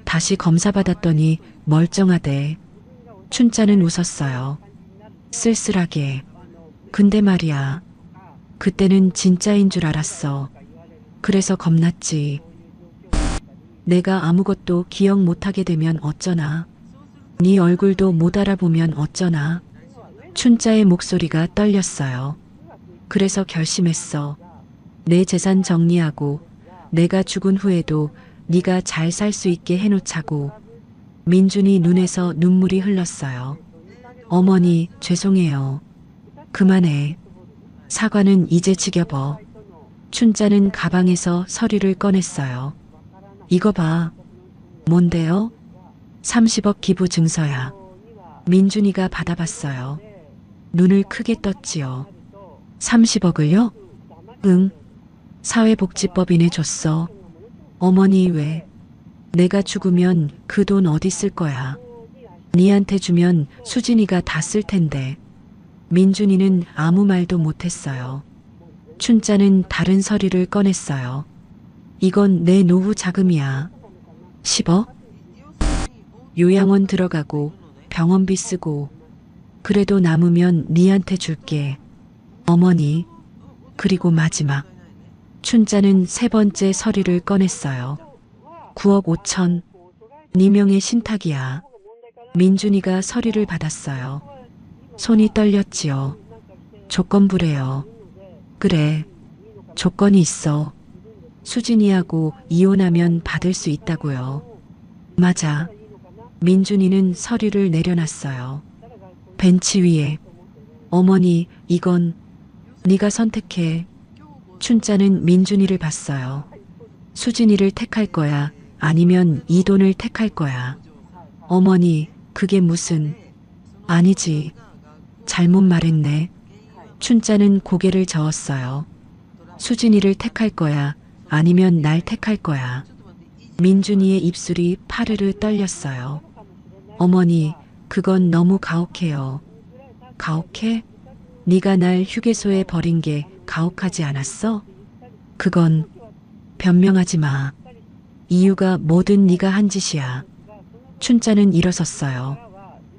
다시 검사 받았더니 멀쩡하대. 춘자는 웃었어요. 쓸쓸하게. 근데 말이야. 그때는 진짜인 줄 알았어. 그래서 겁났지. 내가 아무것도 기억 못하게 되면 어쩌나. 네 얼굴도 못 알아보면 어쩌나. 춘자의 목소리가 떨렸어요. 그래서 결심했어. 내 재산 정리하고 내가 죽은 후에도 네가 잘 살 수 있게 해놓자고. 민준이 눈에서 눈물이 흘렀어요. 어머니, 죄송해요. 그만해. 사과는 이제 지겨워. 춘자는 가방에서 서류를 꺼냈어요. 이거 봐. 뭔데요? 30억 기부 증서야. 민준이가 받아봤어요. 눈을 크게 떴지요. 30억을요? 응. 사회복지법인에 줬어. 어머니 왜? 내가 죽으면 그 돈 어디 쓸 거야? 니한테 주면 수진이가 다 쓸 텐데. 민준이는 아무 말도 못했어요. 춘자는 다른 서류를 꺼냈어요. 이건 내 노후 자금이야. 10억? 요양원 들어가고 병원비 쓰고. 그래도 남으면 니한테 줄게. 어머니. 그리고 마지막. 춘자는 3번째 서류를 꺼냈어요. 9억 5천. 네 명의 신탁이야. 민준이가 서류를 받았어요. 손이 떨렸지요. 조건부래요. 그래. 조건이 있어. 수진이하고 이혼하면 받을 수 있다고요. 맞아. 민준이는 서류를 내려놨어요. 벤치 위에. 어머니, 이건 네가 선택해. 춘자는 민준이를 봤어요. 수진이를 택할 거야? 아니면 이 돈을 택할 거야? 어머니, 그게 무슨... 아니지. 잘못 말했네. 춘자는 고개를 저었어요. 수진이를 택할 거야? 아니면 날 택할 거야? 민준이의 입술이 파르르 떨렸어요. 어머니, 그건 너무 가혹해요. 가혹해? 네가 날 휴게소에 버린 게 가혹하지 않았어? 그건 변명하지 마. 이유가 뭐든 네가 한 짓이야. 춘자는 일어섰어요.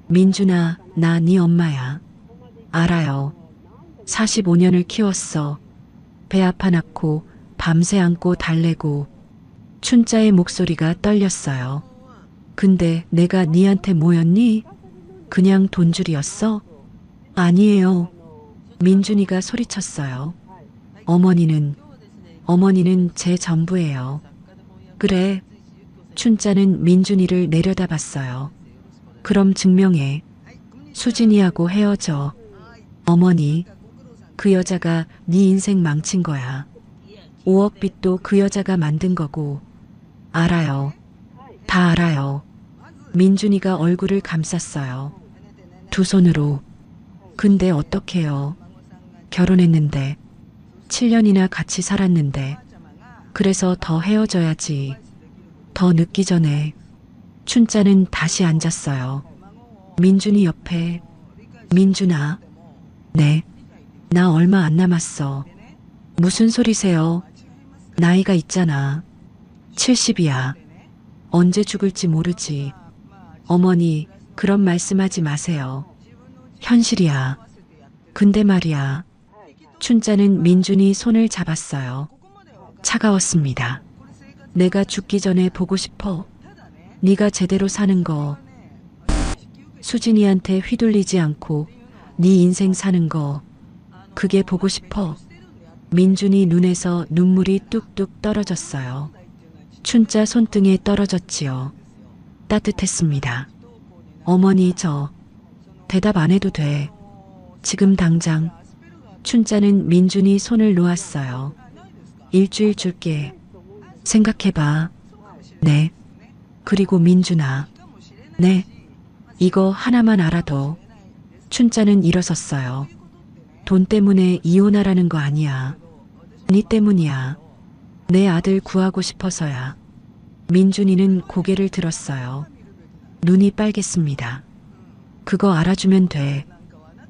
민준아, 나 네 엄마야. 알아요. 45년을 키웠어. 배 아파 낳고 밤새 안고 달래고. 춘자의 목소리가 떨렸어요. 근데 내가 네한테 뭐였니? 그냥 돈줄이었어? 아니에요. 민준이가 소리쳤어요. 어머니는 제 전부예요. 그래. 춘자는 민준이를 내려다봤어요. 그럼 증명해. 수진이하고 헤어져. 어머니, 그 여자가 네 인생 망친 거야. 5억 빚도 그 여자가 만든 거고. 알아요. 다 알아요. 민준이가 얼굴을 감쌌어요. 두 손으로. 근데 어떡해요. 결혼했는데. 7년이나 같이 살았는데. 그래서 더 헤어져야지. 더 늦기 전에. 춘자는 다시 앉았어요. 민준이 옆에. 민준아. 네. 나 얼마 안 남았어. 무슨 소리세요? 나이가 있잖아. 70이야. 언제 죽을지 모르지. 어머니, 그런 말씀하지 마세요. 현실이야. 근데 말이야. 춘자는 민준이 손을 잡았어요. 차가웠습니다. 내가 죽기 전에 보고 싶어. 네가 제대로 사는 거. 수진이한테 휘둘리지 않고 네 인생 사는 거. 그게 보고 싶어. 민준이 눈에서 눈물이 뚝뚝 떨어졌어요. 춘자 손등에 떨어졌지요. 따뜻했습니다. 어머니 저 대답 안 해도 돼. 지금 당장. 춘자는 민준이 손을 놓았어요. 일주일 줄게. 생각해봐. 네. 그리고 민준아. 네. 이거 하나만 알아둬. 춘자는 일어섰어요. 돈 때문에 이혼하라는 거 아니야. 네 때문이야. 내 아들 구하고 싶어서야. 민준이는 고개를 들었어요. 눈이 빨갰습니다. 그거 알아주면 돼.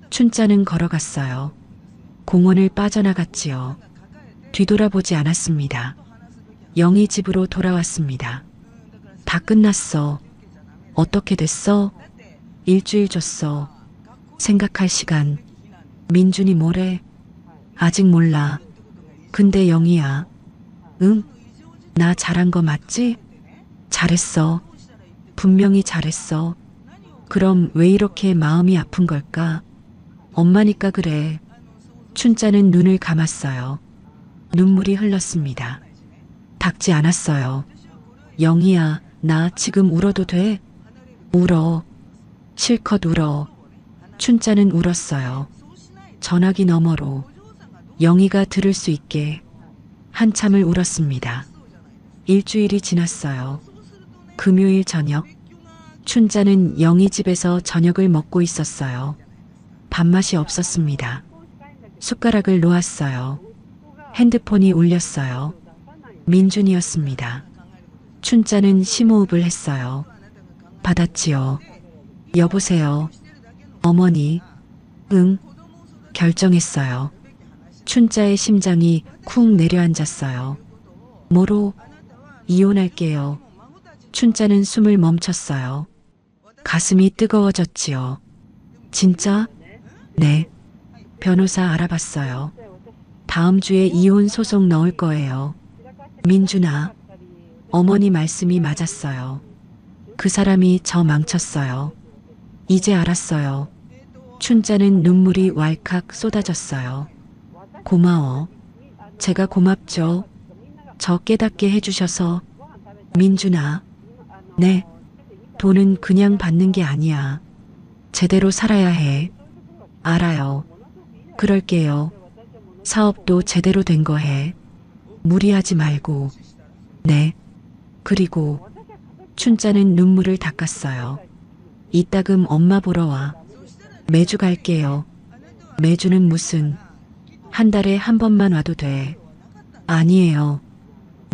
춘자는 걸어갔어요. 공원을 빠져나갔지요. 뒤돌아보지 않았습니다. 영희 집으로 돌아왔습니다. 다 끝났어. 어떻게 됐어? 일주일 줬어. 생각할 시간. 민준이 뭐래? 아직 몰라. 근데 영희야. 응? 나 잘한 거 맞지? 잘했어. 분명히 잘했어. 그럼 왜 이렇게 마음이 아픈 걸까? 엄마니까 그래. 춘자는 눈을 감았어요. 눈물이 흘렀습니다. 닦지 않았어요. 영희야, 나 지금 울어도 돼? 울어. 실컷 울어. 춘자는 울었어요. 전화기 너머로. 영희가 들을 수 있게. 한참을 울었습니다. 일주일이 지났어요. 금요일 저녁. 춘자는 영희 집에서 저녁을 먹고 있었어요. 밥맛이 없었습니다. 숟가락을 놓았어요. 핸드폰이 울렸어요. 민준이었습니다. 춘자는 심호흡을 했어요. 받았지요. 여보세요. 어머니. 응. 결정했어요. 춘자의 심장이 쿵 내려앉았어요. 뭐로? 이혼할게요. 춘자는 숨을 멈췄어요. 가슴이 뜨거워졌지요. 진짜? 네. 변호사 알아봤어요. 다음 주에 이혼 소송 넣을 거예요. 민준아. 어머니 말씀이 맞았어요. 그 사람이 저 망쳤어요. 이제 알았어요. 춘자는 눈물이 왈칵 쏟아졌어요. 고마워. 제가 고맙죠. 저 깨닫게 해주셔서. 민준아. 네. 돈은 그냥 받는 게 아니야. 제대로 살아야 해. 알아요. 그럴게요. 사업도 제대로 된 거 해. 무리하지 말고. 네. 그리고 춘자는 눈물을 닦았어요. 이따금 엄마 보러 와. 매주 갈게요. 매주는 무슨. 한 달에 한 번만 와도 돼. 아니에요.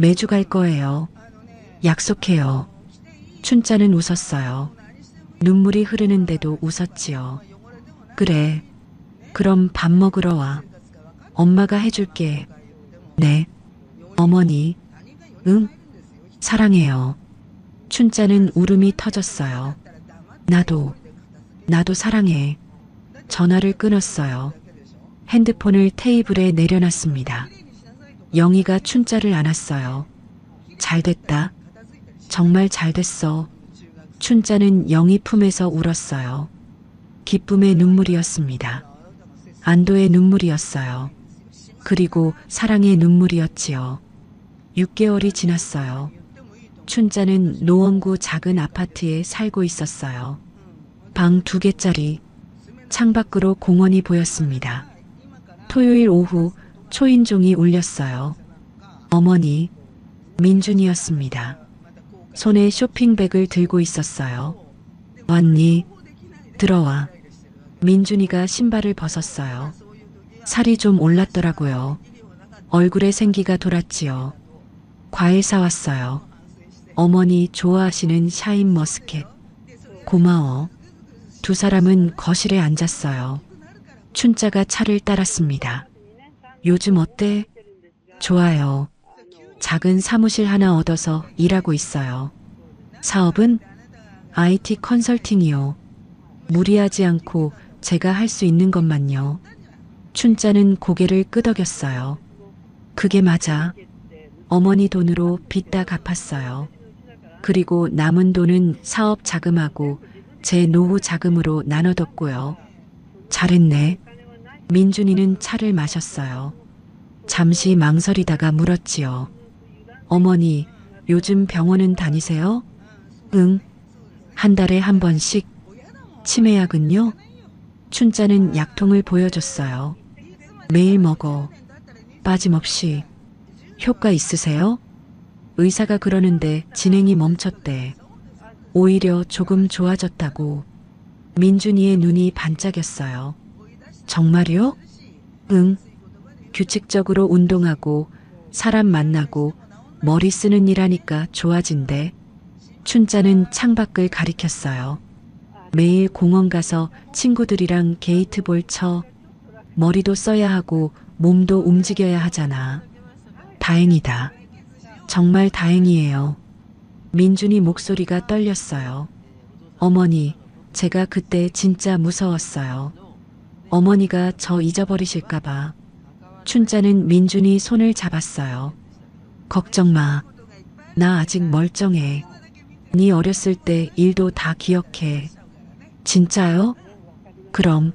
매주 갈 거예요. 약속해요. 춘자는 웃었어요. 눈물이 흐르는데도 웃었지요. 그래. 그럼 밥 먹으러 와. 엄마가 해줄게. 네. 어머니. 응? 사랑해요. 춘자는 울음이 터졌어요. 나도 사랑해. 전화를 끊었어요. 핸드폰을 테이블에 내려놨습니다. 영희가 춘자를 안았어요. 잘됐다. 정말 잘됐어. 춘자는 영희 품에서 울었어요. 기쁨의 눈물이었습니다. 안도의 눈물이었어요. 그리고 사랑의 눈물이었지요. 6개월이 지났어요. 춘자는 노원구 작은 아파트에 살고 있었어요. 방 2개짜리. 창밖으로 공원이 보였습니다. 토요일 오후 초인종이 울렸어요. 어머니, 민준이었습니다. 손에 쇼핑백을 들고 있었어요. 왔니? 들어와. 민준이가 신발을 벗었어요. 살이 좀 올랐더라고요. 얼굴에 생기가 돌았지요. 과일 사왔어요. 어머니 좋아하시는 샤인머스켓. 고마워. 두 사람은 거실에 앉았어요. 춘자가 차를 따랐습니다. 요즘 어때? 좋아요. 작은 사무실 하나 얻어서 일하고 있어요. 사업은? IT 컨설팅이요. 무리하지 않고 제가 할 수 있는 것만요. 춘자는 고개를 끄덕였어요. 그게 맞아. 어머니 돈으로 빚 다 갚았어요. 그리고 남은 돈은 사업 자금하고 제 노후 자금으로 나눠뒀고요. 잘했네. 민준이는 차를 마셨어요. 잠시 망설이다가 물었지요. 어머니, 요즘 병원은 다니세요? 응. 한 달에 한 번씩. 치매약은요? 춘자는 약통을 보여줬어요. 매일 먹어. 빠짐없이. 효과 있으세요? 의사가 그러는데 진행이 멈췄대. 오히려 조금 좋아졌다고. 민준이의 눈이 반짝였어요. 정말요? 응. 규칙적으로 운동하고 사람 만나고 머리 쓰는 일 하니까 좋아진대. 춘자는 창밖을 가리켰어요. 매일 공원 가서 친구들이랑 게이트볼 쳐. 머리도 써야 하고 몸도 움직여야 하잖아. 다행이다. 정말 다행이에요. 민준이 목소리가 떨렸어요. 어머니, 제가 그때 진짜 무서웠어요. 어머니가 저 잊어버리실까봐. 춘자는 민준이 손을 잡았어요. 걱정 마. 나 아직 멀쩡해. 네 어렸을 때 일도 다 기억해. 진짜요? 그럼.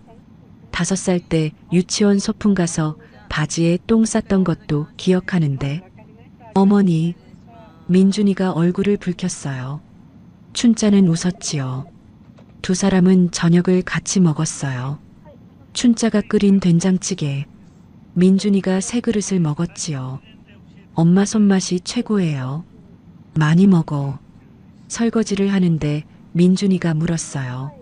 5살 때 유치원 소풍 가서 바지에 똥 쌌던 것도 기억하는데. 어머니, 민준이가 얼굴을 붉혔어요. 춘자는 웃었지요. 두 사람은 저녁을 같이 먹었어요. 춘자가 끓인 된장찌개. 민준이가 세 그릇을 먹었지요. 엄마 손맛이 최고예요. 많이 먹어. 설거지를 하는데 민준이가 물었어요.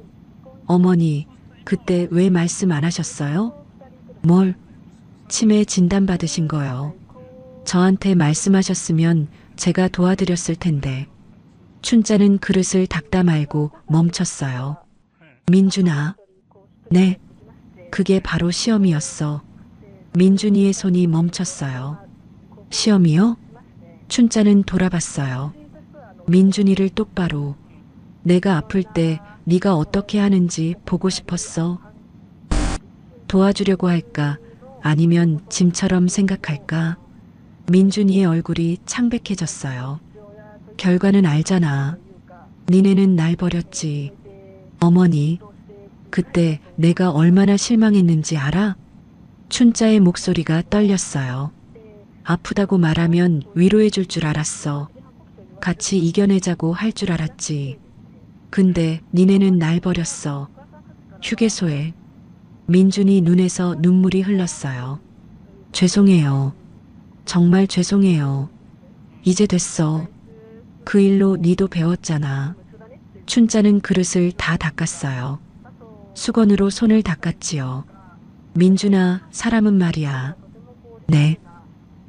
어머니, 그때 왜 말씀 안 하셨어요? 뭘? 치매 진단 받으신 거요. 저한테 말씀하셨으면 제가 도와드렸을 텐데. 춘자는 그릇을 닦다 말고 멈췄어요. 민준아. 네. 그게 바로 시험이었어. 민준이의 손이 멈췄어요. 시험이요? 춘자는 돌아봤어요. 민준이를 똑바로. 내가 아플 때 네가 어떻게 하는지 보고 싶었어. 도와주려고 할까? 아니면 짐처럼 생각할까? 민준이의 얼굴이 창백해졌어요. 결과는 알잖아. 니네는 날 버렸지. 어머니, 그때 내가 얼마나 실망했는지 알아? 춘자의 목소리가 떨렸어요. 아프다고 말하면 위로해 줄 줄 알았어. 같이 이겨내자고 할 줄 알았지. 근데 니네는 날 버렸어. 휴게소에. 민준이 눈에서 눈물이 흘렀어요. 죄송해요. 정말 죄송해요. 이제 됐어. 그 일로 니도 배웠잖아. 춘자는 그릇을 다 닦았어요. 수건으로 손을 닦았지요. 민준아, 사람은 말이야. 네.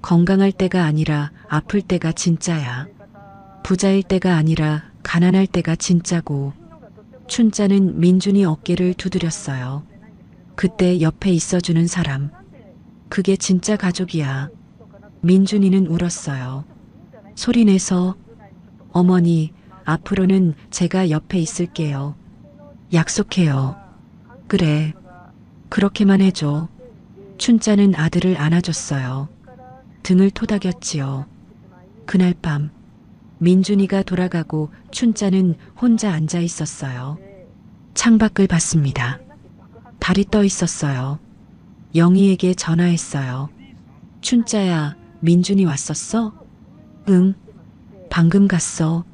건강할 때가 아니라 아플 때가 진짜야. 부자일 때가 아니라 가난할 때가 진짜고. 춘자는 민준이 어깨를 두드렸어요. 그때 옆에 있어주는 사람. 그게 진짜 가족이야. 민준이는 울었어요. 소리내서. 어머니, 앞으로는 제가 옆에 있을게요. 약속해요. 그래. 그렇게만 해줘. 춘자는 아들을 안아줬어요. 등을 토닥였지요. 그날 밤 민준이가 돌아가고 춘자는 혼자 앉아 있었어요. 창밖을 봤습니다. 달이 떠 있었어요. 영희에게 전화했어요. 춘자야, 민준이 왔었어? 응. 방금 갔어.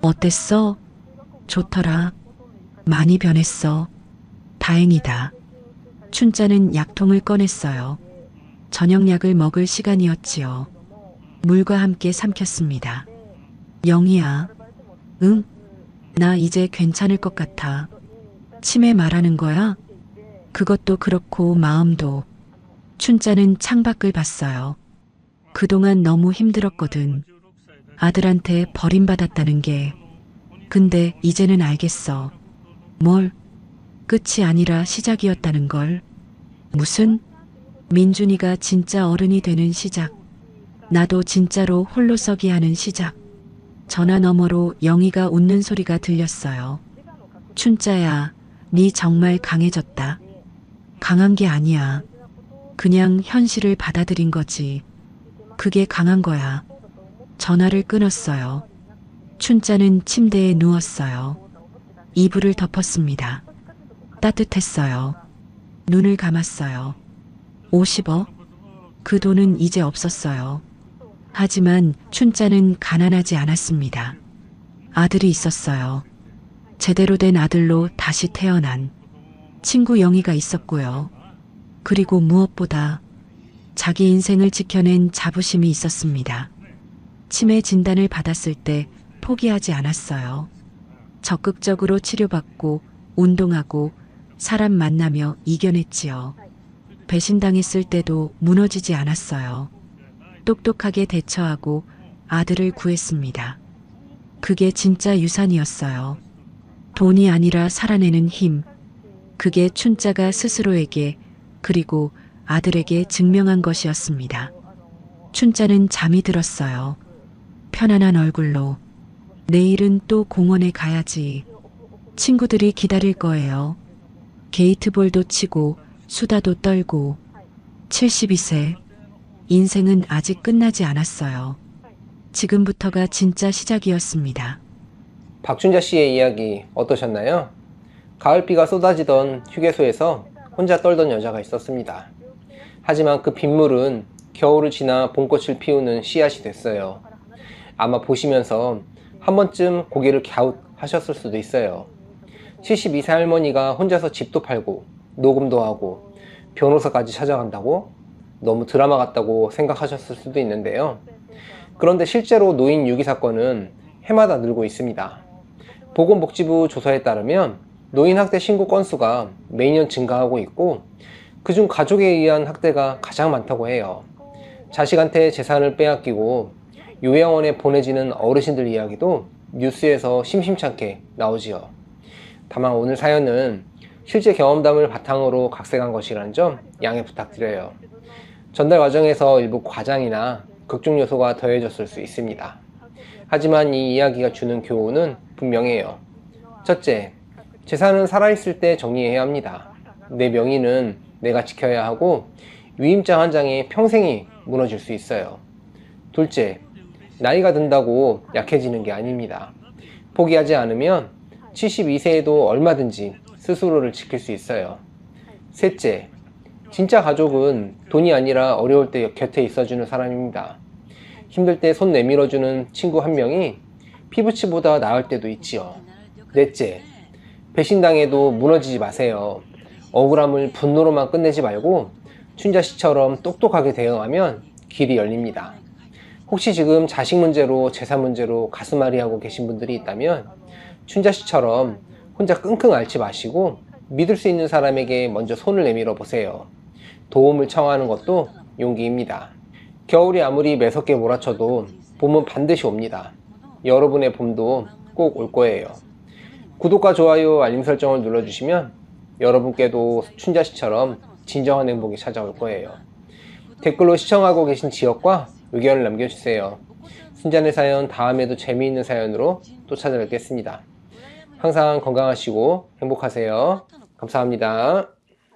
어땠어? 좋더라. 많이 변했어. 다행이다. 춘자는 약통을 꺼냈어요. 저녁약을 먹을 시간이었지요. 물과 함께 삼켰습니다. 영희야, 응? 나 이제 괜찮을 것 같아. 치매 말하는 거야? 그것도 그렇고 마음도. 춘자는 창밖을 봤어요. 그동안 너무 힘들었거든. 아들한테 버림받았다는 게. 근데 이제는 알겠어. 뭘? 끝이 아니라 시작이었다는 걸. 무슨? 민준이가 진짜 어른이 되는 시작. 나도 진짜로 홀로 서기 하는 시작. 전화 너머로 영희가 웃는 소리가 들렸어요. 춘자야, 네 정말 강해졌다. 강한 게 아니야. 그냥 현실을 받아들인 거지. 그게 강한 거야. 전화를 끊었어요. 춘자는 침대에 누웠어요. 이불을 덮었습니다. 따뜻했어요. 눈을 감았어요. 50억? 그 돈은 이제 없었어요. 하지만 춘자는 가난하지 않았습니다. 아들이 있었어요. 제대로 된 아들로 다시 태어난 친구 영희가 있었고요. 그리고 무엇보다 자기 인생을 지켜낸 자부심이 있었습니다. 치매 진단을 받았을 때 포기하지 않았어요. 적극적으로 치료받고 운동하고 사람 만나며 이겨냈지요. 배신당했을 때도 무너지지 않았어요. 똑똑하게 대처하고 아들을 구했습니다. 그게 진짜 유산이었어요. 돈이 아니라 살아내는 힘. 그게 춘자가 스스로에게 그리고 아들에게 증명한 것이었습니다. 춘자는 잠이 들었어요. 편안한 얼굴로. 내일은 또 공원에 가야지. 친구들이 기다릴 거예요. 게이트볼도 치고 수다도 떨고. 72세. 인생은 아직 끝나지 않았어요. 지금부터가 진짜 시작이었습니다. 박춘자 씨의 이야기 어떠셨나요? 가을비가 쏟아지던 휴게소에서 혼자 떨던 여자가 있었습니다. 하지만 그 빗물은 겨울을 지나 봄꽃을 피우는 씨앗이 됐어요. 아마 보시면서 한 번쯤 고개를 갸웃하셨을 수도 있어요. 72세 할머니가 혼자서 집도 팔고 녹음도 하고 변호사까지 찾아간다고? 너무 드라마 같다고 생각하셨을 수도 있는데요. 그런데 실제로 노인 유기 사건은 해마다 늘고 있습니다. 보건복지부 조사에 따르면 노인 학대 신고 건수가 매년 증가하고 있고 그중 가족에 의한 학대가 가장 많다고 해요. 자식한테 재산을 빼앗기고 요양원에 보내지는 어르신들 이야기도 뉴스에서 심심찮게 나오지요. 다만 오늘 사연은 실제 경험담을 바탕으로 각색한 것이라는 점 양해 부탁드려요. 전달 과정에서 일부 과장이나 극중 요소가 더해졌을 수 있습니다. 하지만 이 이야기가 주는 교훈은 분명해요. 첫째, 재산은 살아있을 때 정리해야 합니다. 내 명의는 내가 지켜야 하고 위임장 한 장에 평생이 무너질 수 있어요. 둘째, 나이가 든다고 약해지는 게 아닙니다. 포기하지 않으면 72세에도 얼마든지 스스로를 지킬 수 있어요. 셋째, 진짜 가족은 돈이 아니라 어려울 때 곁에 있어주는 사람입니다. 힘들 때 손 내밀어주는 친구 한 명이 피부치보다 나을 때도 있지요. 넷째, 배신당해도 무너지지 마세요. 억울함을 분노로만 끝내지 말고 춘자 씨처럼 똑똑하게 대응하면 길이 열립니다. 혹시 지금 자식 문제로 재산 문제로 가슴앓이 하고 계신 분들이 있다면 춘자 씨처럼 혼자 끙끙 앓지 마시고 믿을 수 있는 사람에게 먼저 손을 내밀어 보세요. 도움을 청하는 것도 용기입니다. 겨울이 아무리 매섭게 몰아쳐도 봄은 반드시 옵니다. 여러분의 봄도 꼭 올 거예요. 구독과 좋아요, 알림 설정을 눌러주시면 여러분께도 춘자 씨처럼 진정한 행복이 찾아올 거예요. 댓글로 시청하고 계신 지역과 의견을 남겨주세요. 순잔의 사연 다음에도 재미있는 사연으로 또 찾아뵙겠습니다. 항상 건강하시고 행복하세요. 감사합니다.